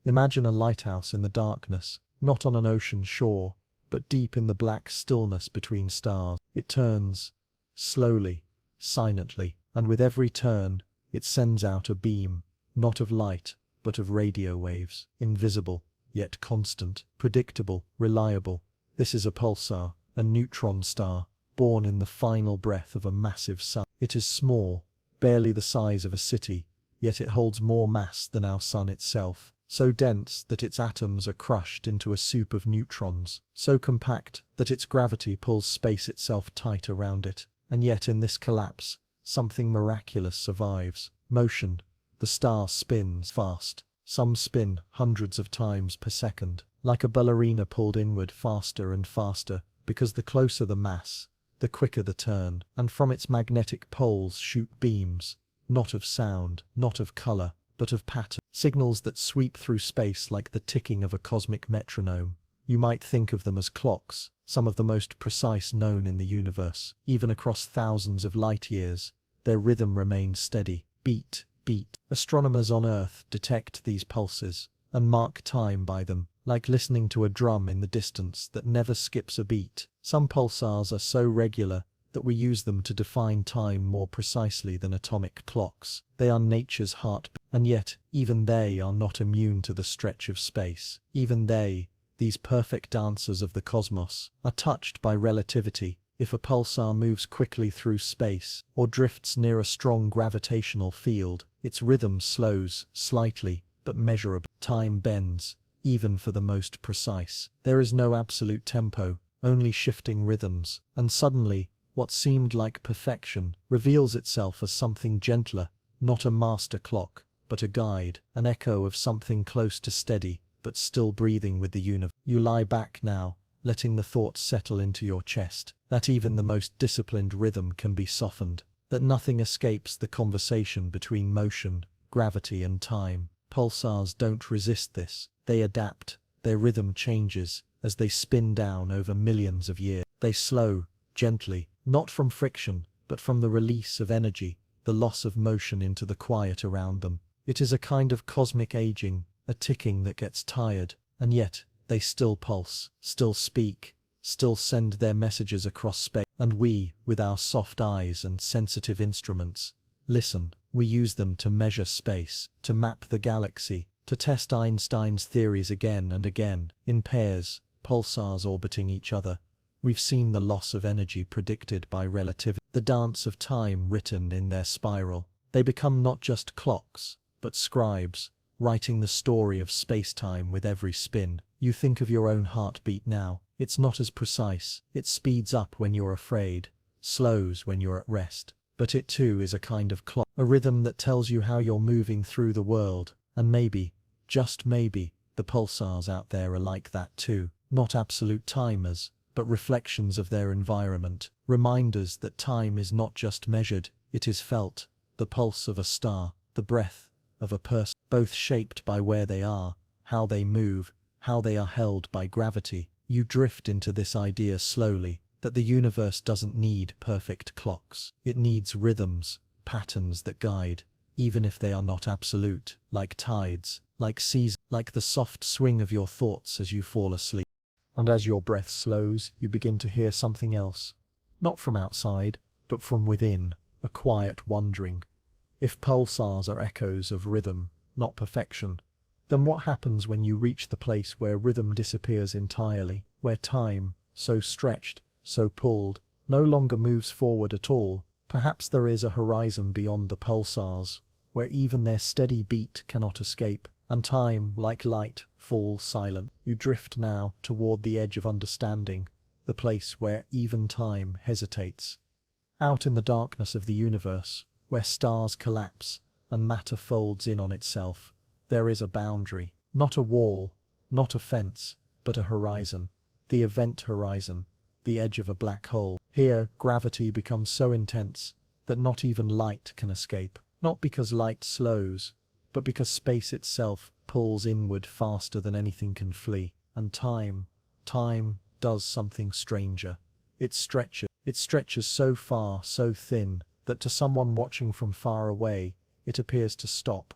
Imagine a lighthouse in the darkness, not on an ocean shore, but deep in the black stillness between stars. It turns, slowly, silently, and with every turn, it sends out a beam, not of light, but of radio waves, invisible, yet constant, predictable, reliable. This is a pulsar, a neutron star, born in the final breath of a massive sun. It is small, barely the size of a city, yet it holds more mass than our sun itself, so dense that its atoms are crushed into a soup of neutrons, so compact that its gravity pulls space itself tight around it. And yet in this collapse, something miraculous survives. Motion. The star spins fast. Some spin hundreds of times per second, like a ballerina pulled inward faster and faster, because the closer the mass, the quicker the turn, and from its magnetic poles shoot beams, not of sound, not of color, but of pattern, signals that sweep through space like the ticking of a cosmic metronome. You might think of them as clocks, some of the most precise known in the universe. Even across thousands of light years, their rhythm remains steady, beat, beat. Astronomers on Earth detect these pulses and mark time by them, like listening to a drum in the distance that never skips a beat. Some pulsars are so regular that we use them to define time more precisely than atomic clocks. They are nature's heartbeat, and yet even they are not immune to the stretch of space. Even they, these perfect dancers of the cosmos, are touched by relativity. If a pulsar moves quickly through space, or drifts near a strong gravitational field, its rhythm slows, slightly, but measurably. Time bends, even for the most precise. There is no absolute tempo, only shifting rhythms, and suddenly, what seemed like perfection reveals itself as something gentler, not a master clock, but a guide, an echo of something close to steady, but still breathing with the universe. You lie back now, letting the thoughts settle into your chest, that even the most disciplined rhythm can be softened, that nothing escapes the conversation between motion, gravity and time. Pulsars don't resist this, they adapt, their rhythm changes as they spin down over millions of years. They slow, gently, not from friction, but from the release of energy, the loss of motion into the quiet around them. It is a kind of cosmic aging, a ticking that gets tired, and yet they still pulse, still speak, still send their messages across space. And we, with our soft eyes and sensitive instruments, listen. We use them to measure space, to map the galaxy, to test Einstein's theories again and again. In pairs, pulsars orbiting each other, we've seen the loss of energy predicted by relativity, the dance of time written in their spiral. They become not just clocks, but scribes, writing the story of space-time with every spin. You think of your own heartbeat now. It's not as precise. It speeds up when you're afraid, slows when you're at rest. But it too is a kind of clock, a rhythm that tells you how you're moving through the world. And maybe, just maybe, the pulsars out there are like that too. Not absolute timers, but reflections of their environment. Reminders that time is not just measured, it is felt. The pulse of a star, the breath of a person, both shaped by where they are, how they move, how they are held by gravity. You drift into this idea slowly, that the universe doesn't need perfect clocks. It needs rhythms, patterns that guide, even if they are not absolute, like tides, like seasons, like the soft swing of your thoughts as you fall asleep. And as your breath slows, you begin to hear something else. Not from outside, but from within, a quiet wondering. If pulsars are echoes of rhythm, not perfection, then what happens when you reach the place where rhythm disappears entirely, where time, so stretched, so pulled, no longer moves forward at all? Perhaps there is a horizon beyond the pulsars, where even their steady beat cannot escape, and time, like light, falls silent. You drift now toward the edge of understanding, the place where even time hesitates. Out in the darkness of the universe, where stars collapse and matter folds in on itself, there is a boundary, not a wall, not a fence, but a horizon. The event horizon, the edge of a black hole. Here, gravity becomes so intense that not even light can escape. Not because light slows, but because space itself pulls inward faster than anything can flee. And time does something stranger. It stretches so far, so thin, that to someone watching from far away, it appears to stop.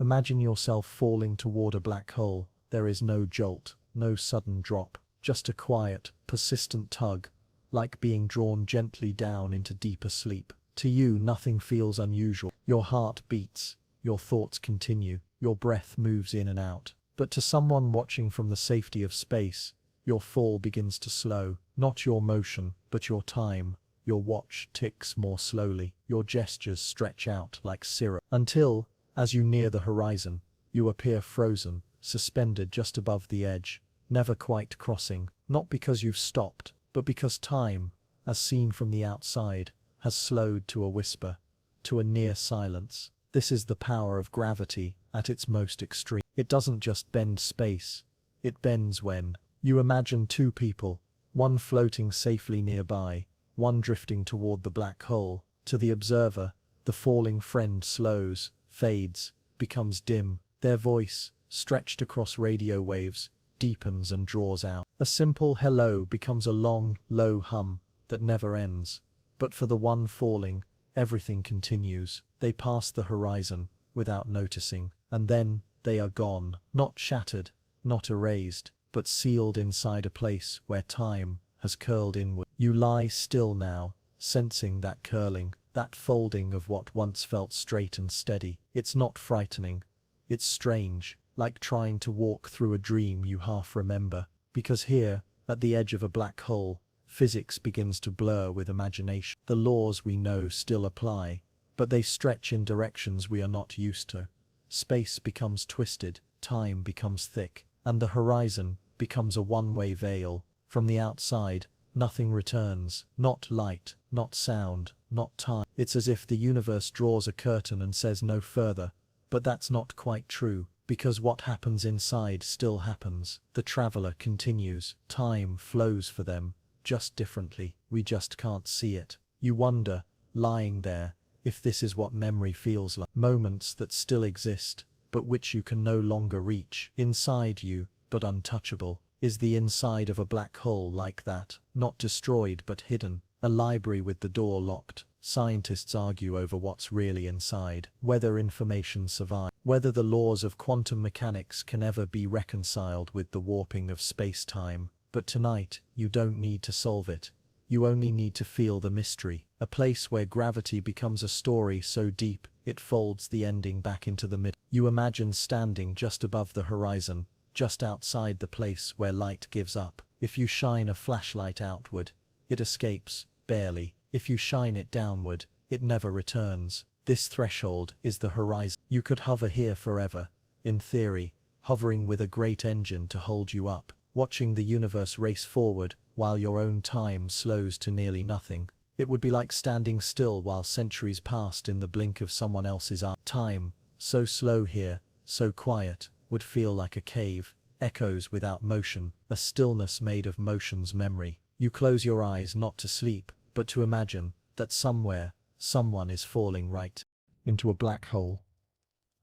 Imagine yourself falling toward a black hole. There is no jolt, no sudden drop, just a quiet, persistent tug, like being drawn gently down into deeper sleep. To you, nothing feels unusual. Your heart beats, your thoughts continue, your breath moves in and out. But to someone watching from the safety of space, your fall begins to slow. Not your motion, but your time. Your watch ticks more slowly. Your gestures stretch out like syrup. Until, as you near the horizon, you appear frozen, suspended just above the edge, never quite crossing. Not because you've stopped, but because time, as seen from the outside, has slowed to a whisper, to a near silence. This is the power of gravity at its most extreme. It doesn't just bend space, it bends when you imagine two people, one floating safely nearby, one drifting toward the black hole. To the observer, the falling friend slows, fades, becomes dim. Their voice, stretched across radio waves, deepens and draws out. A simple hello becomes a long, low hum that never ends. But for the one falling, everything continues. They pass the horizon without noticing, and then they are gone, not shattered, not erased, but sealed inside a place where time has curled inward. You lie still now, sensing that curling, that folding of what once felt straight and steady. It's not frightening, it's strange, like trying to walk through a dream you half remember, because here, at the edge of a black hole, physics begins to blur with imagination. The laws we know still apply, but they stretch in directions we are not used to. Space becomes twisted, time becomes thick, and the horizon becomes a one-way veil. From the outside, nothing returns, not light, not sound, not time. It's as if the universe draws a curtain and says no further, but that's not quite true, because what happens inside still happens. The traveler continues, time flows for them, just differently, we just can't see it. You wonder, lying there, if this is what memory feels like. Moments that still exist, but which you can no longer reach. Inside you, but untouchable, is the inside of a black hole like that, not destroyed but hidden. A library with the door locked. Scientists argue over what's really inside, whether information survives, whether the laws of quantum mechanics can ever be reconciled with the warping of space-time. But tonight, you don't need to solve it. You only need to feel the mystery. A place where gravity becomes a story so deep, it folds the ending back into the middle. You imagine standing just above the horizon, just outside the place where light gives up. If you shine a flashlight outward, it escapes, barely. If you shine it downward, it never returns. This threshold is the horizon. You could hover here forever, in theory, hovering with a great engine to hold you up, watching the universe race forward while your own time slows to nearly nothing. It would be like standing still while centuries passed in the blink of someone else's eye. Time, so slow here, so quiet, would feel like a cave, echoes without motion, a stillness made of motion's memory. You close your eyes not to sleep, but to imagine that somewhere, someone is falling right into a black hole.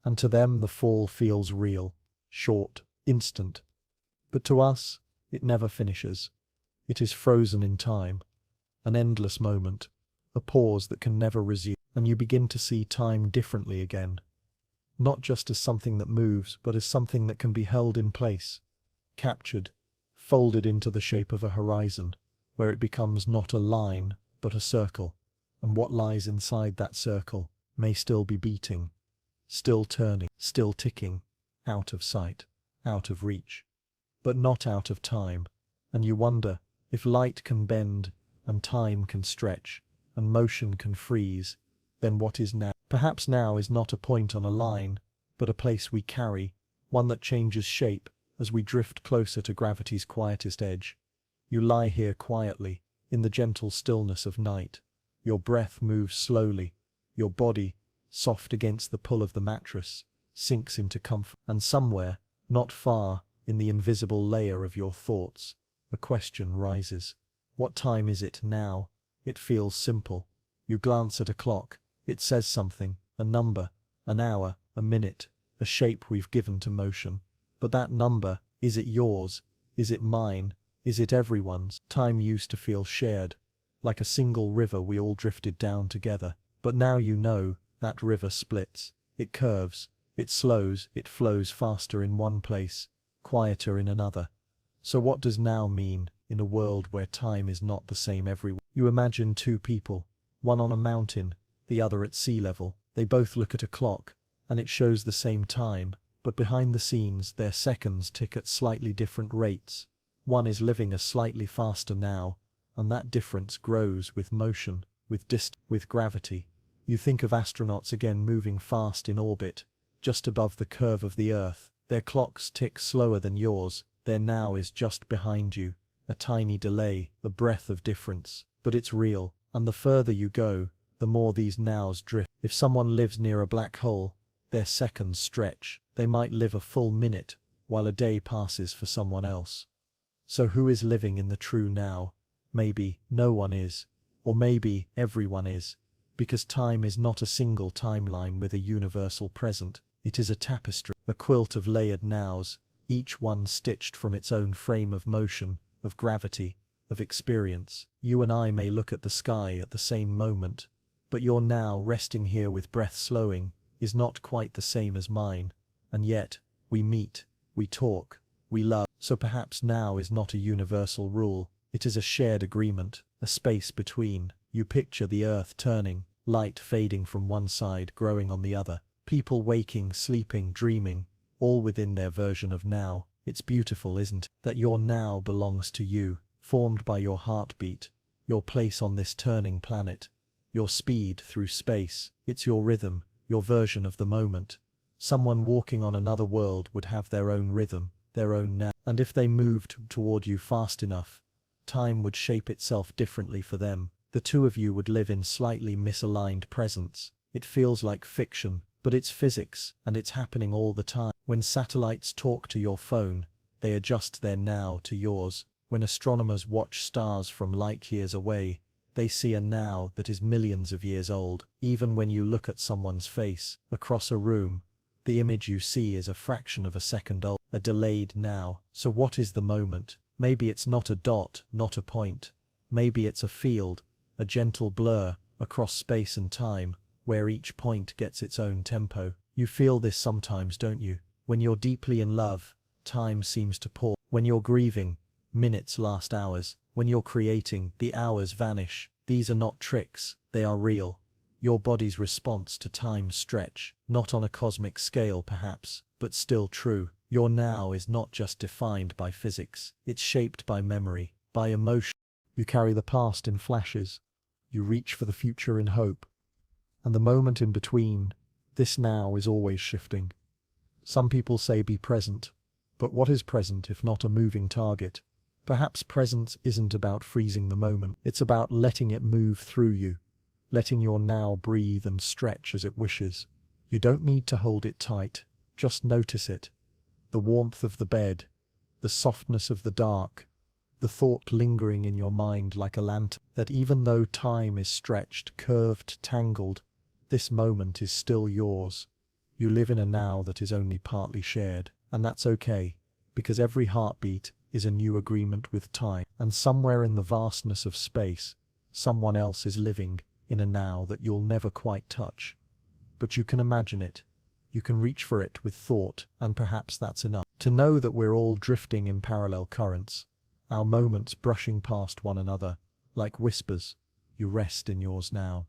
And to them the fall feels real, short, instant. But to us, it never finishes. It is frozen in time, an endless moment, a pause that can never resume, and you begin to see time differently again. Not just as something that moves, but as something that can be held in place, captured, folded into the shape of a horizon, where it becomes not a line, but a circle, and what lies inside that circle may still be beating, still turning, still ticking, out of sight, out of reach, but not out of time. And you wonder, if light can bend, and time can stretch, and motion can freeze, then what is now? Perhaps now is not a point on a line, but a place we carry, one that changes shape as we drift closer to gravity's quietest edge. You lie here quietly, in the gentle stillness of night. Your breath moves slowly, your body, soft against the pull of the mattress, sinks into comfort. And somewhere, not far, in the invisible layer of your thoughts, a question rises. What time is it now? It feels simple. You glance at a clock. It says something, a number, an hour, a minute, a shape we've given to motion. But that number, is it yours? Is it mine? Is it everyone's? Time used to feel shared, like a single river we all drifted down together. But now you know, that river splits. It curves, it slows, it flows faster in one place, quieter in another. So what does now mean, in a world where time is not the same everywhere? You imagine two people, one on a mountain, the other at sea level. They both look at a clock, and it shows the same time, but behind the scenes their seconds tick at slightly different rates. One is living a slightly faster now, and that difference grows with motion, with distance, with gravity. You think of astronauts again moving fast in orbit, just above the curve of the Earth. Their clocks tick slower than yours, their now is just behind you, a tiny delay, a breath of difference, but it's real, and the further you go, the more these nows drift. If someone lives near a black hole, their seconds stretch. They might live a full minute, while a day passes for someone else. So who is living in the true now? Maybe no one is, or maybe everyone is, because time is not a single timeline with a universal present. It is a tapestry, a quilt of layered nows, each one stitched from its own frame of motion, of gravity, of experience. You and I may look at the sky at the same moment, but your now resting here with breath slowing is not quite the same as mine, and yet, we meet, we talk, we love. So perhaps now is not a universal rule, it is a shared agreement, a space between. You picture the earth turning, light fading from one side, growing on the other, people waking, sleeping, dreaming, all within their version of now. It's beautiful, isn't it? That your now belongs to you, formed by your heartbeat, your place on this turning planet, your speed through space. It's your rhythm, your version of the moment. Someone walking on another world would have their own rhythm, their own now. And if they moved toward you fast enough, time would shape itself differently for them. The two of you would live in slightly misaligned presents. It feels like fiction, but it's physics, and it's happening all the time. When satellites talk to your phone, they adjust their now to yours. When astronomers watch stars from light years away, they see a now that is millions of years old. Even when you look at someone's face, across a room, the image you see is a fraction of a second old, a delayed now. So what is the moment? Maybe it's not a dot, not a point. Maybe it's a field, a gentle blur, across space and time, where each point gets its own tempo. You feel this sometimes, don't you? When you're deeply in love, time seems to pause. When you're grieving, minutes last hours. When you're creating, the hours vanish. These are not tricks, they are real. Your body's response to time stretch, not on a cosmic scale perhaps, but still true. Your now is not just defined by physics, it's shaped by memory, by emotion. You carry the past in flashes, you reach for the future in hope. And the moment in between, this now is always shifting. Some people say be present, but what is present if not a moving target? Perhaps presence isn't about freezing the moment, it's about letting it move through you, letting your now breathe and stretch as it wishes. You don't need to hold it tight, just notice it. The warmth of the bed, the softness of the dark, the thought lingering in your mind like a lantern, that even though time is stretched, curved, tangled, this moment is still yours. You live in a now that is only partly shared, and that's okay, because every heartbeat is a new agreement with time, and somewhere in the vastness of space, someone else is living in a now that you'll never quite touch. But you can imagine it. You can reach for it with thought, and perhaps that's enough. To know that we're all drifting in parallel currents, our moments brushing past one another, like whispers. You rest in yours now,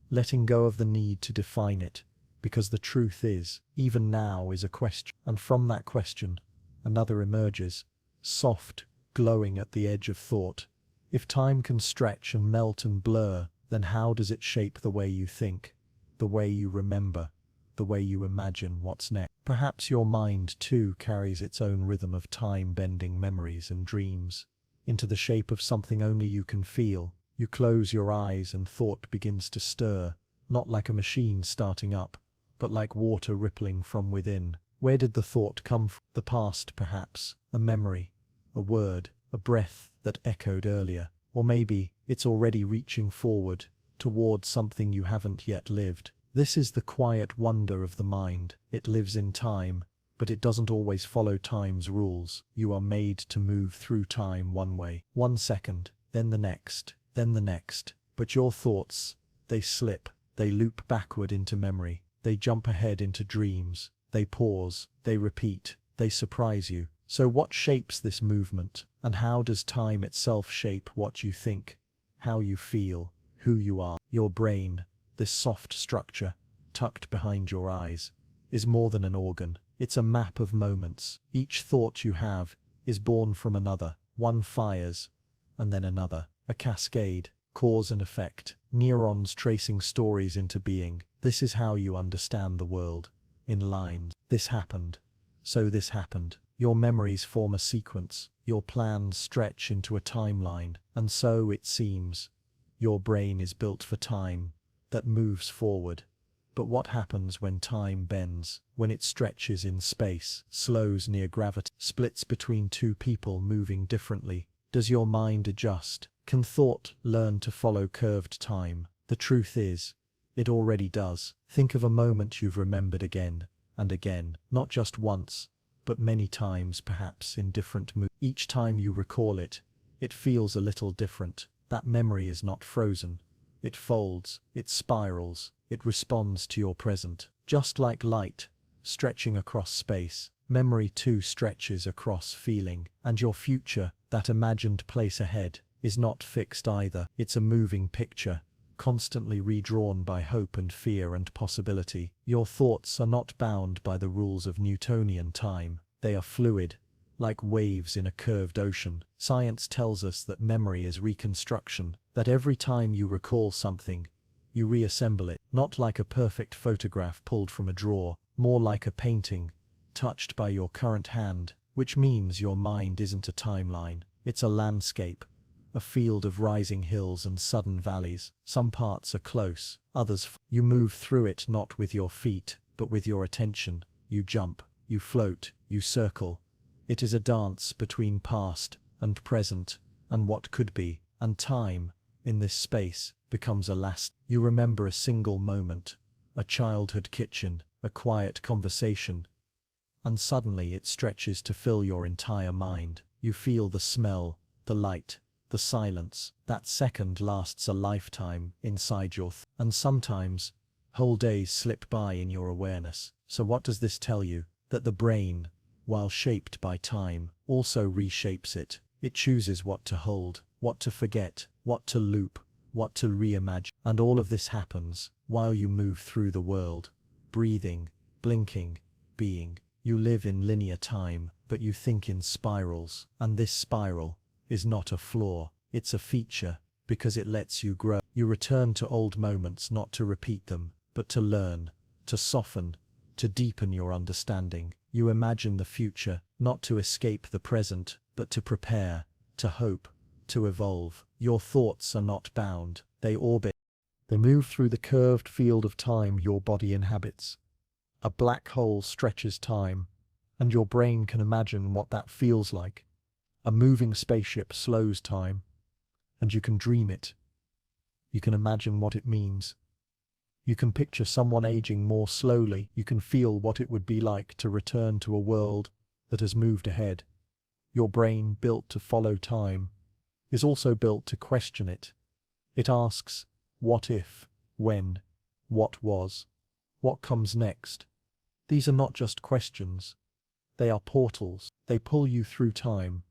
letting go of the need to define it, because the truth is, even now is a question, and from that question, another emerges, soft, glowing at the edge of thought. If time can stretch and melt and blur, then how does it shape the way you think, the way you remember, the way you imagine what's next? Perhaps your mind too carries its own rhythm of time-bending memories and dreams, into the shape of something only you can feel. You close your eyes and thought begins to stir, not like a machine starting up, but like water rippling from within. Where did the thought come from? The past, perhaps, a memory, a word, a breath that echoed earlier. Or maybe it's already reaching forward, towards something you haven't yet lived. This is the quiet wonder of the mind. It lives in time, but it doesn't always follow time's rules. You are made to move through time one way, 1 second, then the next, then the next. But your thoughts, they slip, they loop backward into memory, they jump ahead into dreams, they pause, they repeat, they surprise you. So what shapes this movement, and how does time itself shape what you think, how you feel, who you are? Your brain, this soft structure, tucked behind your eyes, is more than an organ. It's a map of moments. Each thought you have is born from another. One fires, and then another. A cascade, cause and effect, neurons tracing stories into being. This is how you understand the world. In lines. This happened. So this happened. Your memories form a sequence. Your plans stretch into a timeline. And so, it seems, your brain is built for time that moves forward. But what happens when time bends, when it stretches in space, slows near gravity, splits between two people moving differently? Does your mind adjust? Can thought learn to follow curved time? The truth is, it already does. Think of a moment you've remembered again and again, not just once, but many times, perhaps in different moods. Each time you recall it, it feels a little different. That memory is not frozen. It folds, it spirals, it responds to your present. Just like light, stretching across space, memory too stretches across feeling. And your future, that imagined place ahead, is not fixed either. It's a moving picture, constantly redrawn by hope and fear and possibility. Your thoughts are not bound by the rules of Newtonian time. They are fluid, like waves in a curved ocean. Science tells us that memory is reconstruction, that every time you recall something, you reassemble it, not like a perfect photograph pulled from a drawer, more like a painting, touched by your current hand, which means your mind isn't a timeline, it's a landscape, a field of rising hills and sudden valleys. Some parts are close, others you move through it not with your feet, but with your attention. You jump, you float, you circle. It is a dance between past and present and what could be, and time, in this space, becomes a last. You remember a single moment, a childhood kitchen, a quiet conversation, and suddenly it stretches to fill your entire mind. You feel the smell, the light, the silence. That second lasts a lifetime inside your and sometimes, whole days slip by in your awareness. So what does this tell you? That the brain, while shaped by time, also reshapes it. It chooses what to hold, what to forget, what to loop, what to reimagine. And all of this happens while you move through the world, breathing, blinking, being. You live in linear time, but you think in spirals. And this spiral is not a flaw, it's a feature, because it lets you grow. You return to old moments not to repeat them, but to learn, to soften, to deepen your understanding. You imagine the future, not to escape the present, but to prepare, to hope, to evolve. Your thoughts are not bound, they orbit. They move through the curved field of time your body inhabits. A black hole stretches time, and your brain can imagine what that feels like. A moving spaceship slows time, and you can dream it. You can imagine what it means. You can picture someone aging more slowly. You can feel what it would be like to return to a world that has moved ahead. Your brain, built to follow time, is also built to question it. It asks, what if, when, what was, what comes next? These are not just questions. They are portals. They pull you through time,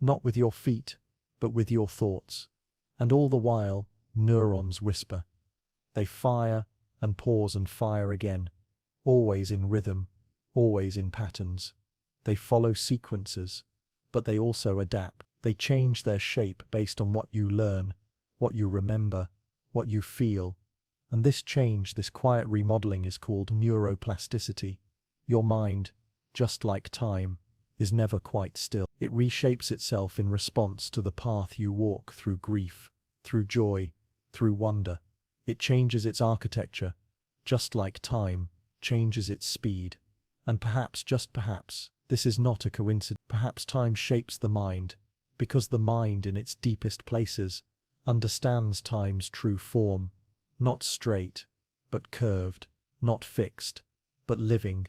not with your feet, but with your thoughts. And all the while, neurons whisper. They fire and pause and fire again, always in rhythm, always in patterns. They follow sequences, but they also adapt. They change their shape based on what you learn, what you remember, what you feel. And this change, this quiet remodeling, is called neuroplasticity. Your mind, just like time, is never quite still. It reshapes itself in response to the path you walk through grief, through joy, through wonder. It changes its architecture, just like time changes its speed. And perhaps, just perhaps, this is not a coincidence. Perhaps time shapes the mind, because the mind in its deepest places understands time's true form, not straight, but curved, not fixed, but living.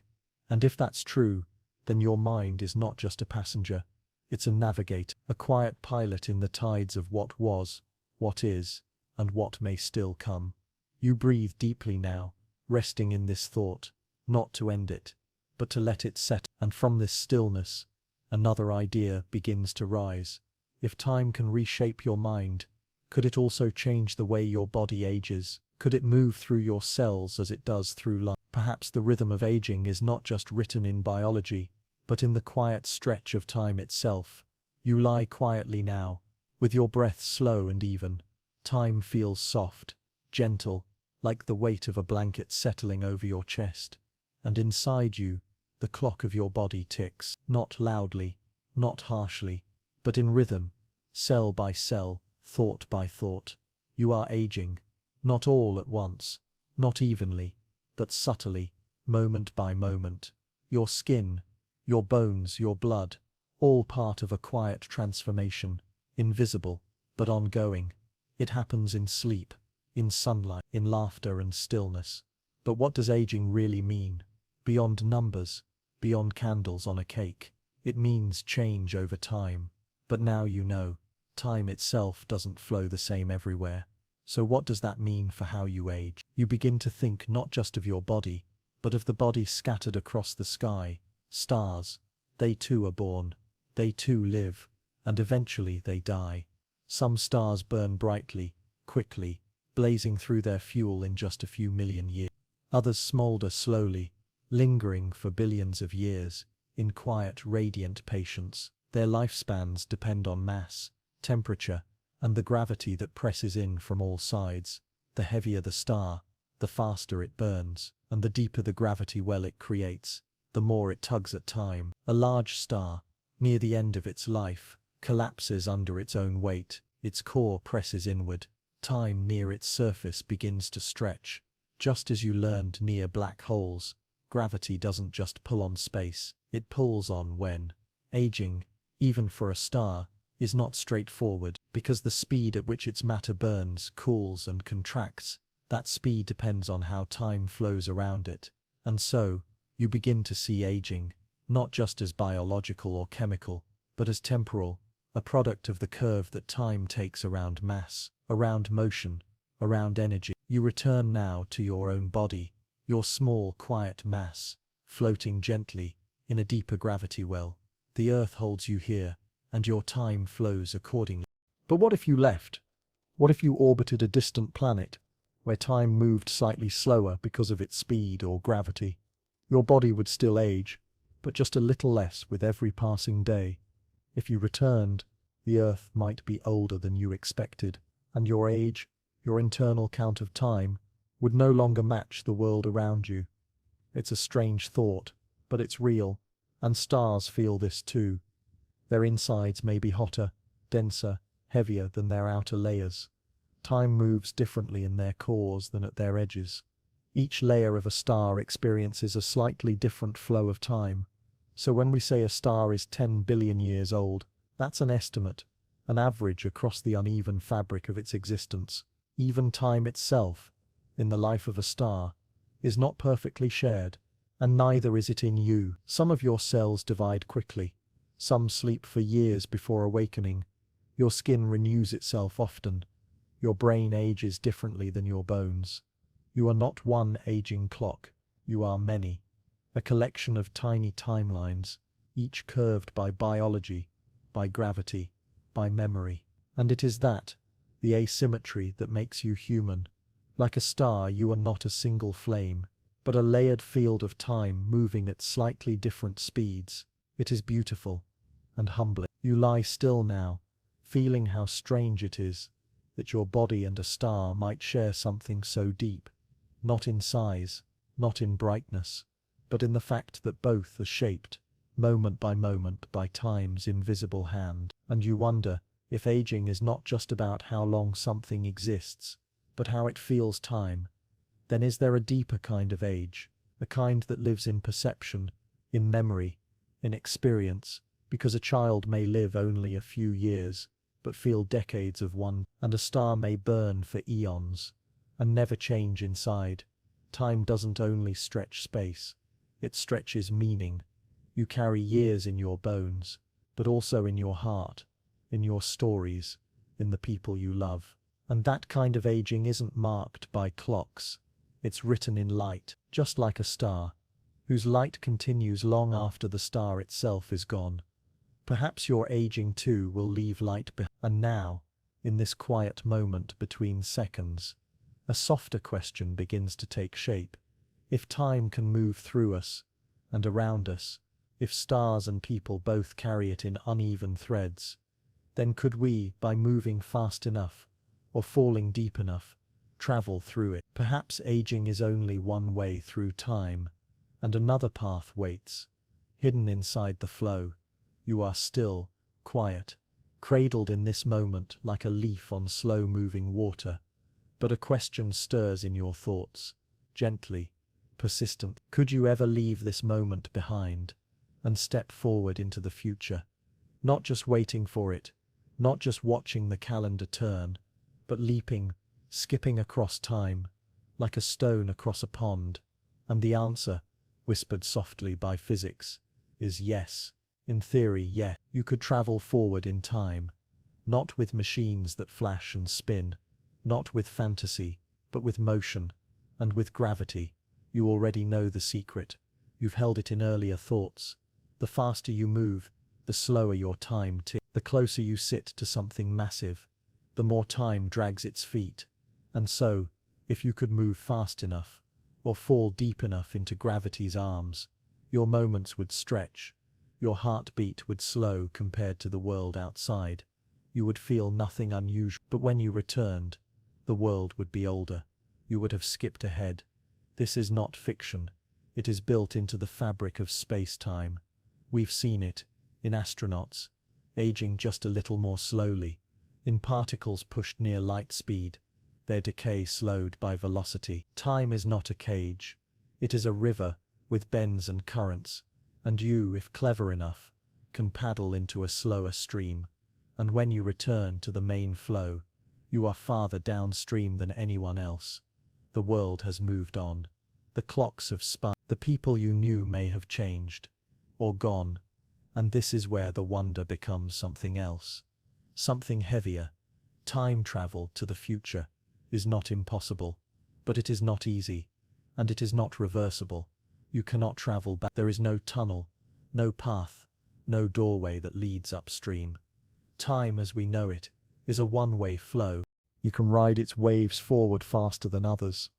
And if that's true, then your mind is not just a passenger, it's a navigator, a quiet pilot in the tides of what was, what is, and what may still come. You breathe deeply now, resting in this thought, not to end it, but to let it set. And from this stillness, another idea begins to rise. If time can reshape your mind, could it also change the way your body ages? Could it move through your cells as it does through life? Perhaps the rhythm of aging is not just written in biology, but in the quiet stretch of time itself. You lie quietly now, with your breath slow and even. Time feels soft, gentle, like the weight of a blanket settling over your chest. And inside you, the clock of your body ticks, not loudly, not harshly, but in rhythm, cell by cell, thought by thought. You are aging, not all at once, not evenly, but subtly, moment by moment. Your skin, your bones, your blood, all part of a quiet transformation, invisible, but ongoing. It happens in sleep, in sunlight, in laughter and stillness. But what does aging really mean? Beyond numbers, beyond candles on a cake, it means change over time. But now you know, time itself doesn't flow the same everywhere. So what does that mean for how you age? You begin to think not just of your body, but of the body scattered across the sky. Stars, they too are born, they too live, and eventually they die. Some stars burn brightly, quickly, blazing through their fuel in just a few million years. Others smolder slowly, lingering for billions of years, in quiet, radiant patience. Their lifespans depend on mass, temperature, and the gravity that presses in from all sides. The heavier the star, the faster it burns, and the deeper the gravity well it creates, the more it tugs at time. A large star, near the end of its life, collapses under its own weight, its core presses inward. Time near its surface begins to stretch. Just as you learned near black holes, gravity doesn't just pull on space, it pulls on when. Aging, even for a star, is not straightforward, because the speed at which its matter burns, cools and contracts, that speed depends on how time flows around it. And so, you begin to see aging, not just as biological or chemical, but as temporal, a product of the curve that time takes around mass, around motion, around energy. You return now to your own body, your small, quiet mass, floating gently in a deeper gravity well. The earth holds you here, and your time flows accordingly. But what if you left? What if you orbited a distant planet, where time moved slightly slower because of its speed or gravity? Your body would still age, but just a little less with every passing day. If you returned, the earth might be older than you expected, and your age, your internal count of time, would no longer match the world around you. It's a strange thought, but it's real, and stars feel this too. Their insides may be hotter, denser, heavier than their outer layers. Time moves differently in their cores than at their edges. Each layer of a star experiences a slightly different flow of time. So when we say a star is 10 billion years old, that's an estimate, an average across the uneven fabric of its existence. Even time itself, in the life of a star, is not perfectly shared, and neither is it in you. Some of your cells divide quickly. Some sleep for years before awakening. Your skin renews itself often. Your brain ages differently than your bones. You are not one aging clock. You are many. A collection of tiny timelines, each curved by biology, by gravity, by memory. And it is that, the asymmetry, that makes you human. Like a star, you are not a single flame, but a layered field of time moving at slightly different speeds. It is beautiful and humbling. You lie still now, feeling how strange it is that your body and a star might share something so deep, not in size, not in brightness, but in the fact that both are shaped, moment by time's invisible hand. And you wonder if aging is not just about how long something exists, but how it feels time. Then is there a deeper kind of age, a kind that lives in perception, in memory, in experience, because a child may live only a few years, but feel decades of one, and a star may burn for eons, and never change inside. Time doesn't only stretch space, it stretches meaning. You carry years in your bones, but also in your heart, in your stories, in the people you love. And that kind of aging isn't marked by clocks. It's written in light, just like a star, whose light continues long after the star itself is gone. Perhaps your aging too will leave light behind. And now, in this quiet moment between seconds, a softer question begins to take shape. If time can move through us and around us, if stars and people both carry it in uneven threads, then could we, by moving fast enough, or falling deep enough, travel through it? Perhaps aging is only one way through time, and another path waits, hidden inside the flow. You are still, quiet, cradled in this moment like a leaf on slow-moving water, but a question stirs in your thoughts, gently, persistent. Could you ever leave this moment behind and step forward into the future? Not just waiting for it, not just watching the calendar turn, but leaping, skipping across time, like a stone across a pond. And the answer, whispered softly by physics, is yes. In theory, yes. You could travel forward in time, not with machines that flash and spin, not with fantasy, but with motion, and with gravity. You already know the secret. You've held it in earlier thoughts. The faster you move, the slower your time ticks. The closer you sit to something massive, the more time drags its feet. And so, if you could move fast enough, or fall deep enough into gravity's arms, your moments would stretch, your heartbeat would slow compared to the world outside. You would feel nothing unusual. But when you returned, the world would be older. You would have skipped ahead. This is not fiction. It is built into the fabric of space-time. We've seen it, in astronauts, aging just a little more slowly, in particles pushed near light speed, their decay slowed by velocity. Time is not a cage. It is a river, with bends and currents, and you, if clever enough, can paddle into a slower stream. And when you return to the main flow, you are farther downstream than anyone else. The world has moved on. The clocks have spun. The people you knew may have changed, or gone, and this is where the wonder becomes something else, something heavier. Time travel to the future is not impossible, but it is not easy, and it is not reversible. You cannot travel back. There is no tunnel, no path, no doorway that leads upstream. Time as we know it is a one-way flow. You can ride its waves forward faster than others,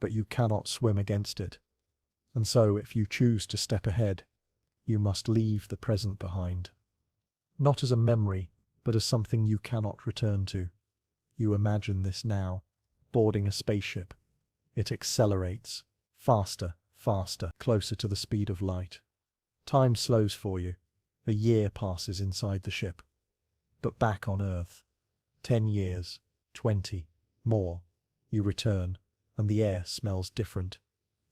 but you cannot swim against it. And so if you choose to step ahead, you must leave the present behind. Not as a memory, but as something you cannot return to. You imagine this now, boarding a spaceship. It accelerates, faster, faster, closer to the speed of light. Time slows for you. A year passes inside the ship. But back on Earth, 10 years, 20, more. You return, and the air smells different.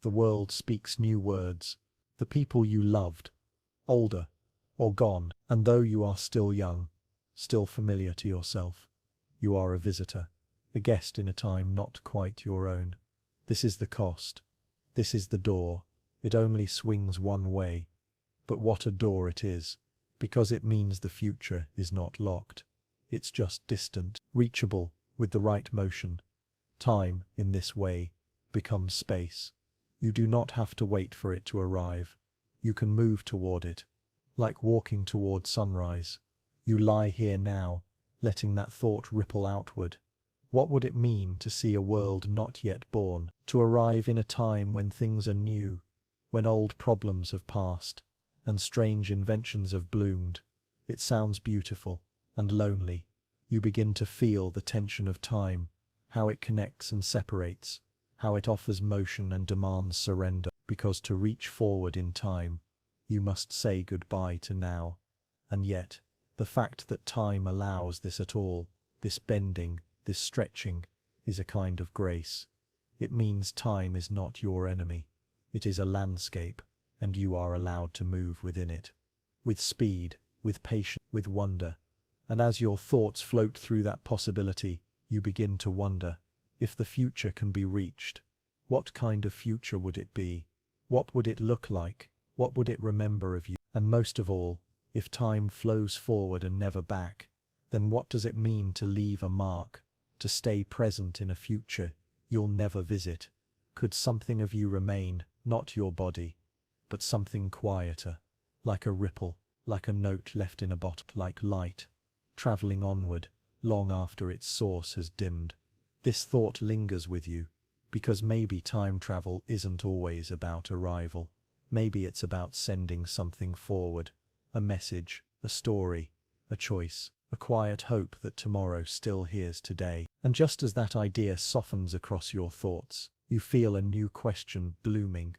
The world speaks new words. The people you loved, older or gone, and though you are still young, still familiar to yourself, you are a visitor, a guest in a time not quite your own. This is the cost. This is the door. It only swings one way. But what a door it is, because it means the future is not locked. It's just distant, reachable with the right motion. Time, in this way, becomes space. You do not have to wait for it to arrive. You can move toward it, like walking toward sunrise. You lie here now, letting that thought ripple outward. What would it mean to see a world not yet born, to arrive in a time when things are new, when old problems have passed, and strange inventions have bloomed? It sounds beautiful and lonely. You begin to feel the tension of time, how it connects and separates, how it offers motion and demands surrender, because to reach forward in time, you must say goodbye to now. And yet, the fact that time allows this at all, this bending, this stretching, is a kind of grace. It means time is not your enemy. It is a landscape, and you are allowed to move within it. With speed, with patience, with wonder. And as your thoughts float through that possibility, you begin to wonder, if the future can be reached, what kind of future would it be? What would it look like? What would it remember of you? And most of all, if time flows forward and never back, then what does it mean to leave a mark, to stay present in a future you'll never visit? Could something of you remain, not your body, but something quieter, like a ripple, like a note left in a bottle, like light, traveling onward, long after its source has dimmed? This thought lingers with you, because maybe time travel isn't always about arrival. Maybe it's about sending something forward, a message, a story, a choice, a quiet hope that tomorrow still hears today. And just as that idea softens across your thoughts, you feel a new question blooming.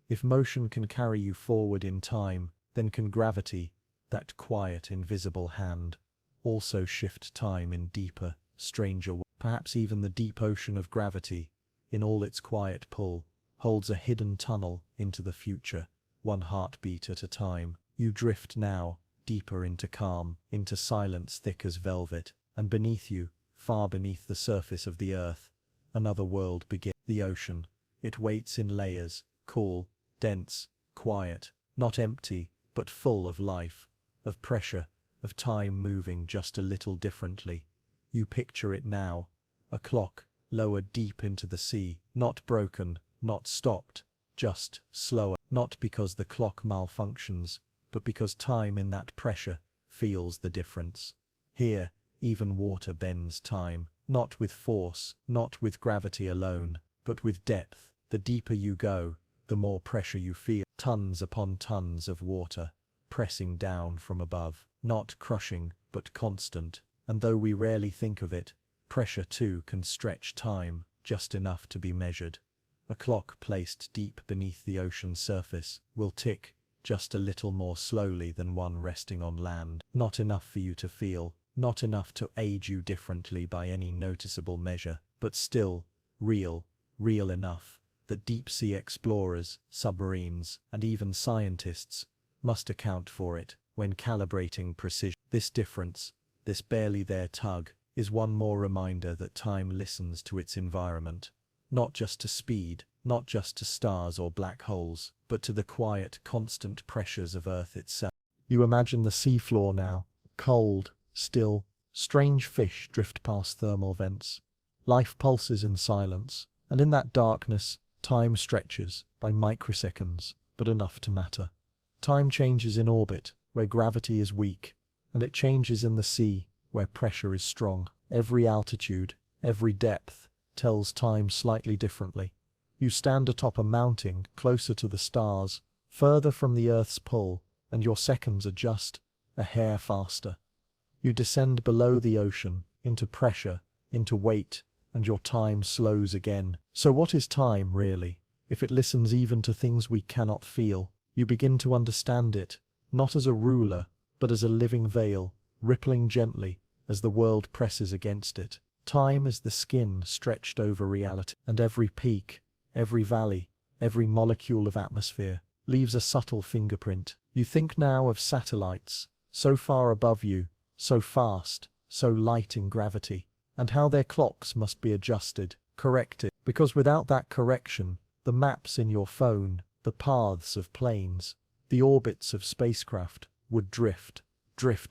If motion can carry you forward in time, then can gravity, that quiet, invisible hand, also shift time in deeper, stranger ways? Perhaps even the deep ocean of gravity, in all its quiet pull, holds a hidden tunnel into the future, one heartbeat at a time. You drift now, deeper into calm, into silence thick as velvet, and beneath you, far beneath the surface of the earth, another world begins. The ocean. It waits in layers, cool, dense, quiet, not empty, but full of life, of pressure, of time moving just a little differently. You picture it now, a clock, lowered deep into the sea, not broken, not stopped, just slower. Not because the clock malfunctions, but because time in that pressure feels the difference. Here, even water bends time, not with force, not with gravity alone, but with depth. The deeper you go, the more pressure you feel. Tons upon tons of water, pressing down from above, not crushing, but constant. And though we rarely think of it, pressure too can stretch time, just enough to be measured. A clock placed deep beneath the ocean's surface will tick just a little more slowly than one resting on land. Not enough for you to feel, not enough to age you differently by any noticeable measure, but still, real enough that deep-sea explorers, submarines, and even scientists must account for it when calibrating precision. This difference, this barely there tug, is one more reminder that time listens to its environment. Not just to speed, not just to stars or black holes, but to the quiet, constant pressures of Earth itself. You imagine the seafloor now, cold, still. Strange fish drift past thermal vents. Life pulses in silence, and in that darkness, time stretches by microseconds, but enough to matter. Time changes in orbit, where gravity is weak, and it changes in the sea, where pressure is strong. Every altitude, every depth, tells time slightly differently. You stand atop a mountain, closer to the stars, further from the Earth's pull, and your seconds adjust a hair faster. You descend below the ocean, into pressure, into weight, and your time slows again. So what is time, really? If it listens even to things we cannot feel, you begin to understand it, not as a ruler, but as a living veil, rippling gently as the world presses against it. Time is the skin stretched over reality, and every peak, every valley, every molecule of atmosphere leaves a subtle fingerprint. You think now of satellites, so far above you, so fast, so light in gravity, and how their clocks must be adjusted, corrected, because without that correction, the maps in your phone, the paths of planes, the orbits of spacecraft would drift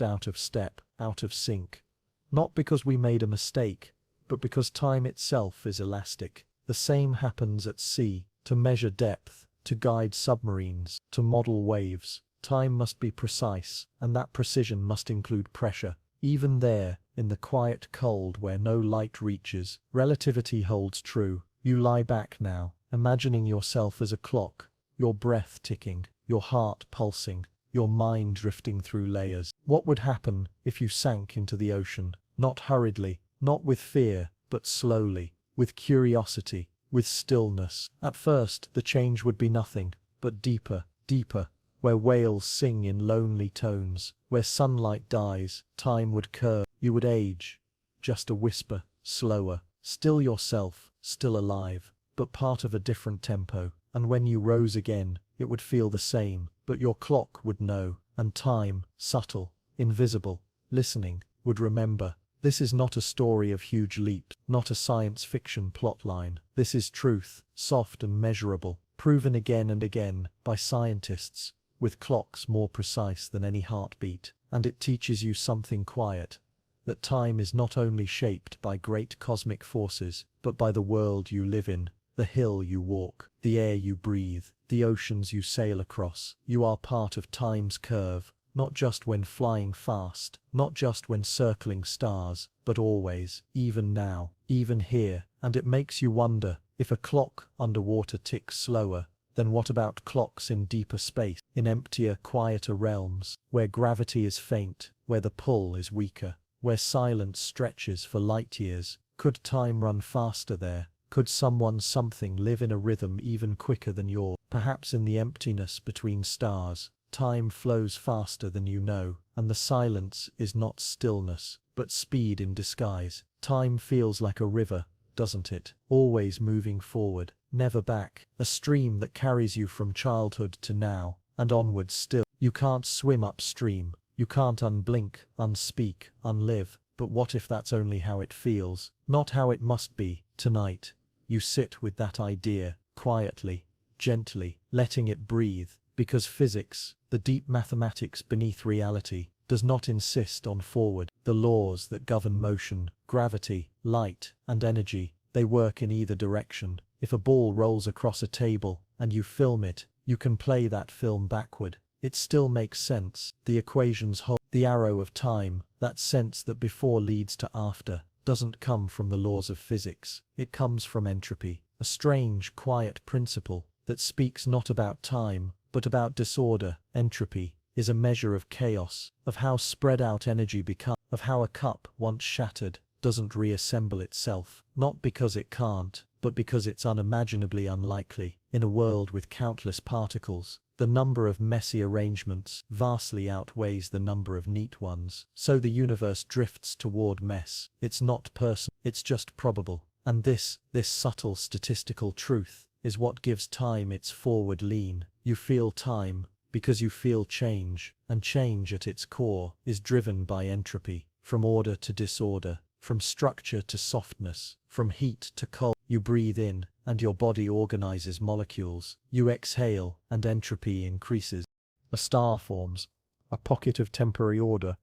out of step, out of sync. Not because we made a mistake, but because time itself is elastic. The same happens at sea, to measure depth, to guide submarines, to model waves, Time must be precise, and that precision must include pressure. Even there, in the quiet cold where no light reaches, relativity holds true. You lie back now, imagining yourself as a clock, your breath ticking, your heart pulsing, your mind drifting through layers. What would happen if you sank into the ocean? Not hurriedly, not with fear, but slowly, with curiosity, with stillness. At first, the change would be nothing, but deeper, deeper, where whales sing in lonely tones, where sunlight dies, time would curve, you would age. Just a whisper, slower, still yourself, still alive, but part of a different tempo. And when you rose again, it would feel the same, but your clock would know, and time, subtle, invisible, listening, would remember. This is not a story of huge leaps, not a science fiction plotline. This is truth, soft and measurable, proven again and again by scientists, with clocks more precise than any heartbeat. And it teaches you something quiet, that time is not only shaped by great cosmic forces, but by the world you live in, the hill you walk, the air you breathe, the oceans you sail across. You are part of time's curve, not just when flying fast, not just when circling stars, but always, even now, even here. And it makes you wonder, if a clock underwater ticks slower, then what about clocks in deeper space, in emptier, quieter realms, where gravity is faint, where the pull is weaker, where silence stretches for light years? Could time run faster there? Could something live in a rhythm even quicker than yours? Perhaps in the emptiness between stars, time flows faster than you know, and the silence is not stillness, but speed in disguise. Time feels like a river, doesn't it? Always moving forward, never back. A stream that carries you from childhood to now, and onwards still. You can't swim upstream. You can't unblink, unspeak, unlive. But what if that's only how it feels? Not how it must be. Tonight, you sit with that idea, quietly, gently, letting it breathe. Because physics, the deep mathematics beneath reality, does not insist on forward. The laws that govern motion, gravity, light, and energy, they work in either direction. If a ball rolls across a table, and you film it, you can play that film backward. It still makes sense. The equations hold. The arrow of time, that sense that before leads to after, doesn't come from the laws of physics. It comes from entropy, a strange, quiet principle that speaks not about time, but about disorder. Entropy is a measure of chaos, of how spread out energy becomes, of how a cup once shattered doesn't reassemble itself, not because it can't, but because it's unimaginably unlikely. In a world with countless particles, the number of messy arrangements vastly outweighs the number of neat ones. So the universe drifts toward mess. It's not personal, it's just probable. And this subtle statistical truth is what gives time its forward lean. You feel time because you feel change, and change at its core is driven by entropy, from order to disorder, from structure to softness, from heat to cold. You breathe in, and your body organizes molecules. You exhale, and entropy increases. A star forms, a pocket of temporary order,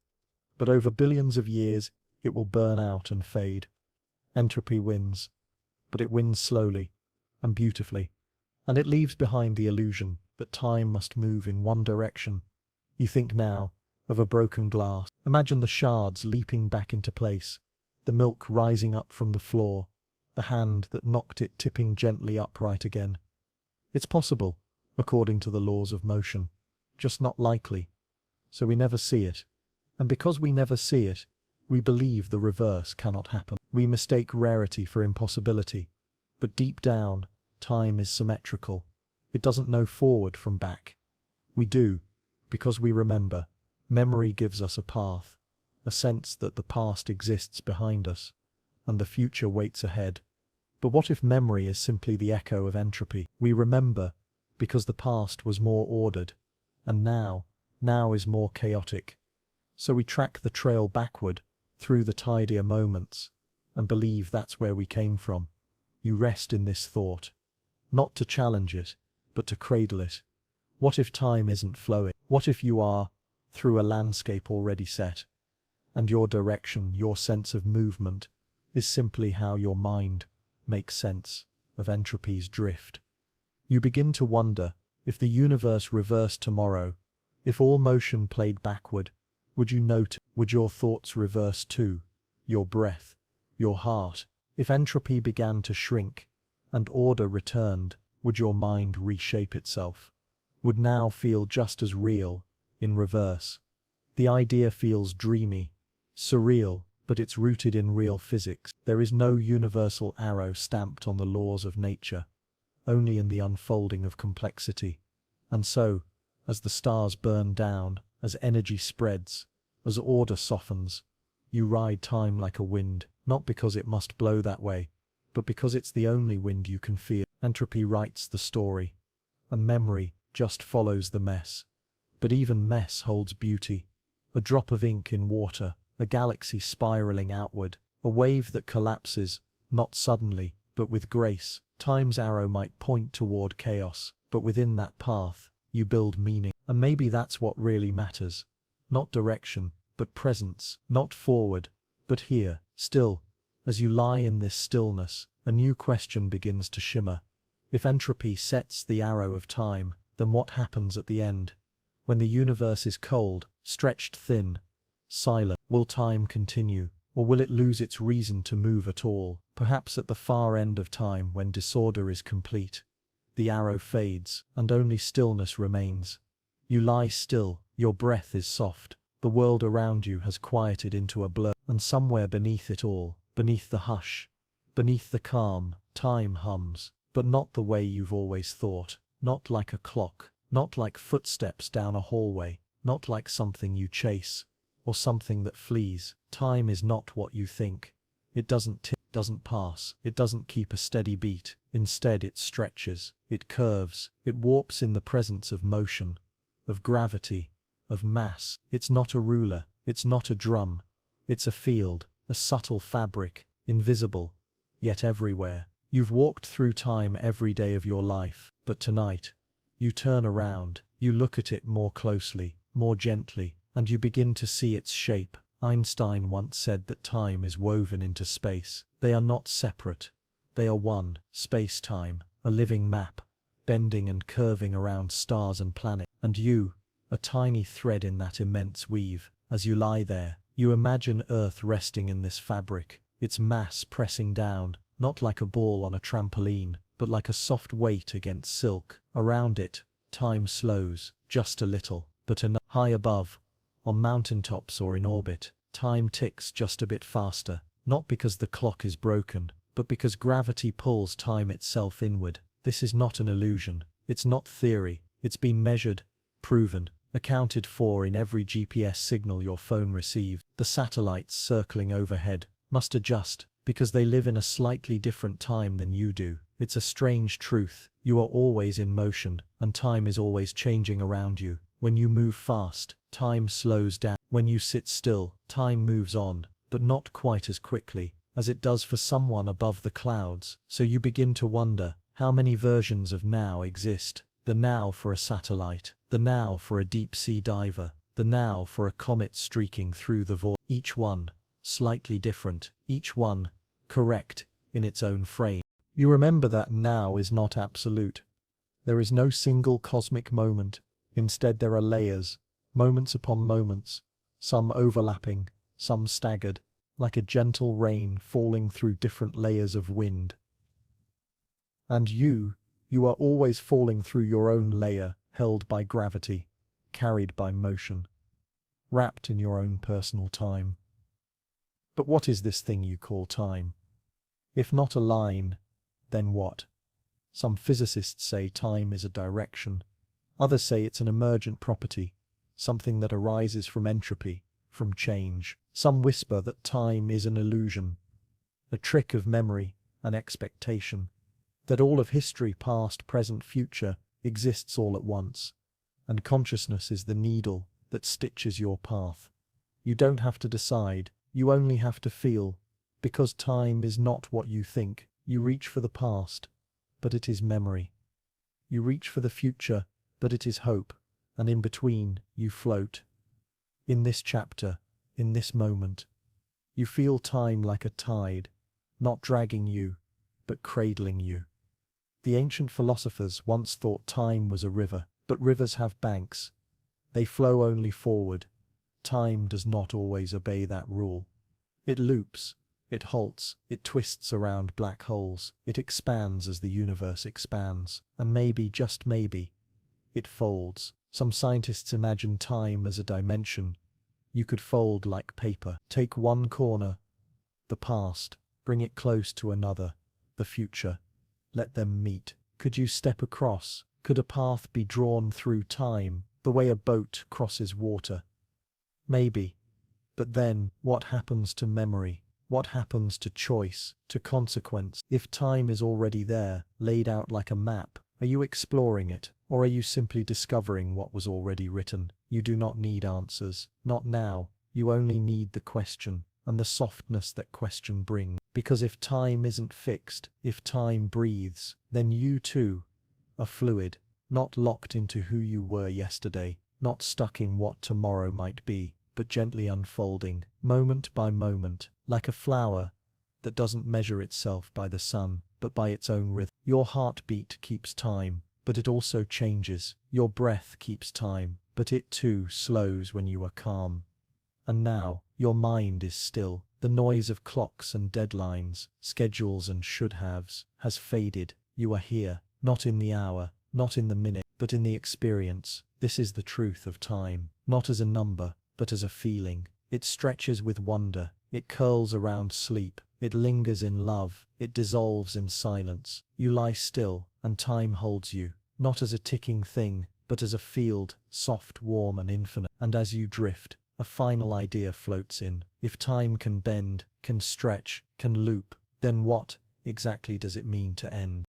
but over billions of years it will burn out and fade. Entropy wins, but it wins slowly and beautifully, and it leaves behind the illusion that time must move in one direction. You think now of a broken glass. Imagine the shards leaping back into place, the milk rising up from the floor, the hand that knocked it tipping gently upright again. It's possible, according to the laws of motion, just not likely. So we never see it. And because we never see it, we believe the reverse cannot happen. We mistake rarity for impossibility. But deep down, time is symmetrical. It doesn't know forward from back. We do, because we remember. Memory gives us a path, a sense that the past exists behind us, and the future waits ahead. But what if memory is simply the echo of entropy? We remember because the past was more ordered, and now is more chaotic. So we track the trail backward, through the tidier moments, and believe that's where we came from. You rest in this thought, not to challenge it, but to cradle it. What if time isn't flowing? What if you are through a landscape already set, and your direction, your sense of movement, is simply how your mind makes sense of entropy's drift? You begin to wonder, if the universe reversed tomorrow, If all motion played backward, would you notice? Would your thoughts reverse too? Your breath? Your heart? If entropy began to shrink and order returned, would your mind reshape itself? Would now feel just as real, in reverse? The idea feels dreamy, surreal, but it's rooted in real physics. There is no universal arrow stamped on the laws of nature, only in the unfolding of complexity. And so, as the stars burn down, as energy spreads, as order softens, you ride time like a wind, not because it must blow that way, but because it's the only wind you can feel. Entropy writes the story, and memory just follows the mess. But even mess holds beauty. A drop of ink in water, a galaxy spiraling outward, a wave that collapses, not suddenly, but with grace. Time's arrow might point toward chaos, but within that path, you build meaning. And maybe that's what really matters. Not direction, but presence. Not forward, but here. Still, as you lie in this stillness, a new question begins to shimmer. If entropy sets the arrow of time, then what happens at the end? When the universe is cold, stretched thin, silent, will time continue, or will it lose its reason to move at all? Perhaps at the far end of time, when disorder is complete, the arrow fades, and only stillness remains. You lie still, your breath is soft, the world around you has quieted into a blur, and somewhere beneath it all, beneath the hush, beneath the calm, time hums, but not the way you've always thought, not like a clock, not like footsteps down a hallway, not like something you chase, or something that flees. Time is not what you think. It doesn't tick, doesn't pass, it doesn't keep a steady beat. Instead it stretches, it curves, it warps in the presence of motion, of gravity, of mass. It's not a ruler, it's not a drum, it's a field, a subtle fabric, invisible, yet everywhere. You've walked through time every day of your life, but tonight, you turn around, you look at it more closely, more gently, and you begin to see its shape. Einstein once said that time is woven into space. They are not separate. They are one. Space-time, a living map, bending and curving around stars and planets. And you, a tiny thread in that immense weave. As you lie there, you imagine Earth resting in this fabric, its mass pressing down, not like a ball on a trampoline, but like a soft weight against silk. Around it, time slows, just a little, but enough. High above, on mountaintops or in orbit, time ticks just a bit faster, not because the clock is broken, but because gravity pulls time itself inward. This is not an illusion, it's not theory, it's been measured, proven, accounted for in every GPS signal your phone receives. The satellites circling overhead must adjust, because they live in a slightly different time than you do. It's a strange truth. You are always in motion, and time is always changing around you. When you move fast, time slows down. When you sit still, time moves on, but not quite as quickly as it does for someone above the clouds. So you begin to wonder, how many versions of now exist? The now for a satellite, the now for a deep-sea diver, the now for a comet streaking through the void. Each one slightly different, each one correct in its own frame. You remember that now is not absolute. There is no single cosmic moment. Instead there are layers, moments upon moments, some overlapping, some staggered, like a gentle rain falling through different layers of wind. And you are always falling through your own layer, held by gravity, carried by motion, wrapped in your own personal time. But what is this thing you call time? If not a line, then what? Some physicists say time is a direction. Others say it's an emergent property, something that arises from entropy, from change. Some whisper that time is an illusion, a trick of memory, an expectation, that all of history, past, present, future, exists all at once, and consciousness is the needle that stitches your path. You don't have to decide, you only have to feel, because time is not what you think. You reach for the past, but it is memory. You reach for the future, but it is hope, and in between, you float. In this chapter, in this moment, you feel time like a tide, not dragging you, but cradling you. The ancient philosophers once thought time was a river, but rivers have banks, They flow only forward. Time does not always obey that rule. It loops, it halts, it twists around black holes, it expands as the universe expands, and maybe, just maybe, it folds. Some scientists imagine time as a dimension you could fold like paper. Take one corner, the past, bring it close to another, the future. Let them meet. Could you step across? Could a path be drawn through time, the way a boat crosses water? Maybe. But then, what happens to memory? What happens to choice, to consequence? If time is already there, laid out like a map, are you exploring it, or are you simply discovering what was already written? You do not need answers. Not now. You only need the question, and the softness that question brings. Because if time isn't fixed, if time breathes, then you too are fluid, not locked into who you were yesterday, not stuck in what tomorrow might be, but gently unfolding, moment by moment, like a flower that doesn't measure itself by the sun, but by its own rhythm. Your heartbeat keeps time, but it also changes. Your breath keeps time, but it too slows when you are calm. And now, your mind is still. The noise of clocks and deadlines, schedules and should-haves, has faded. You are here, not in the hour, not in the minute, but in the experience. This is the truth of time, not as a number, but as a feeling. It stretches with wonder, it curls around sleep, it lingers in love, it dissolves in silence. You lie still, and time holds you, not as a ticking thing, but as a field, soft, warm and infinite. And as you drift, a final idea floats in. If time can bend, can stretch, can loop, then what exactly does it mean to end?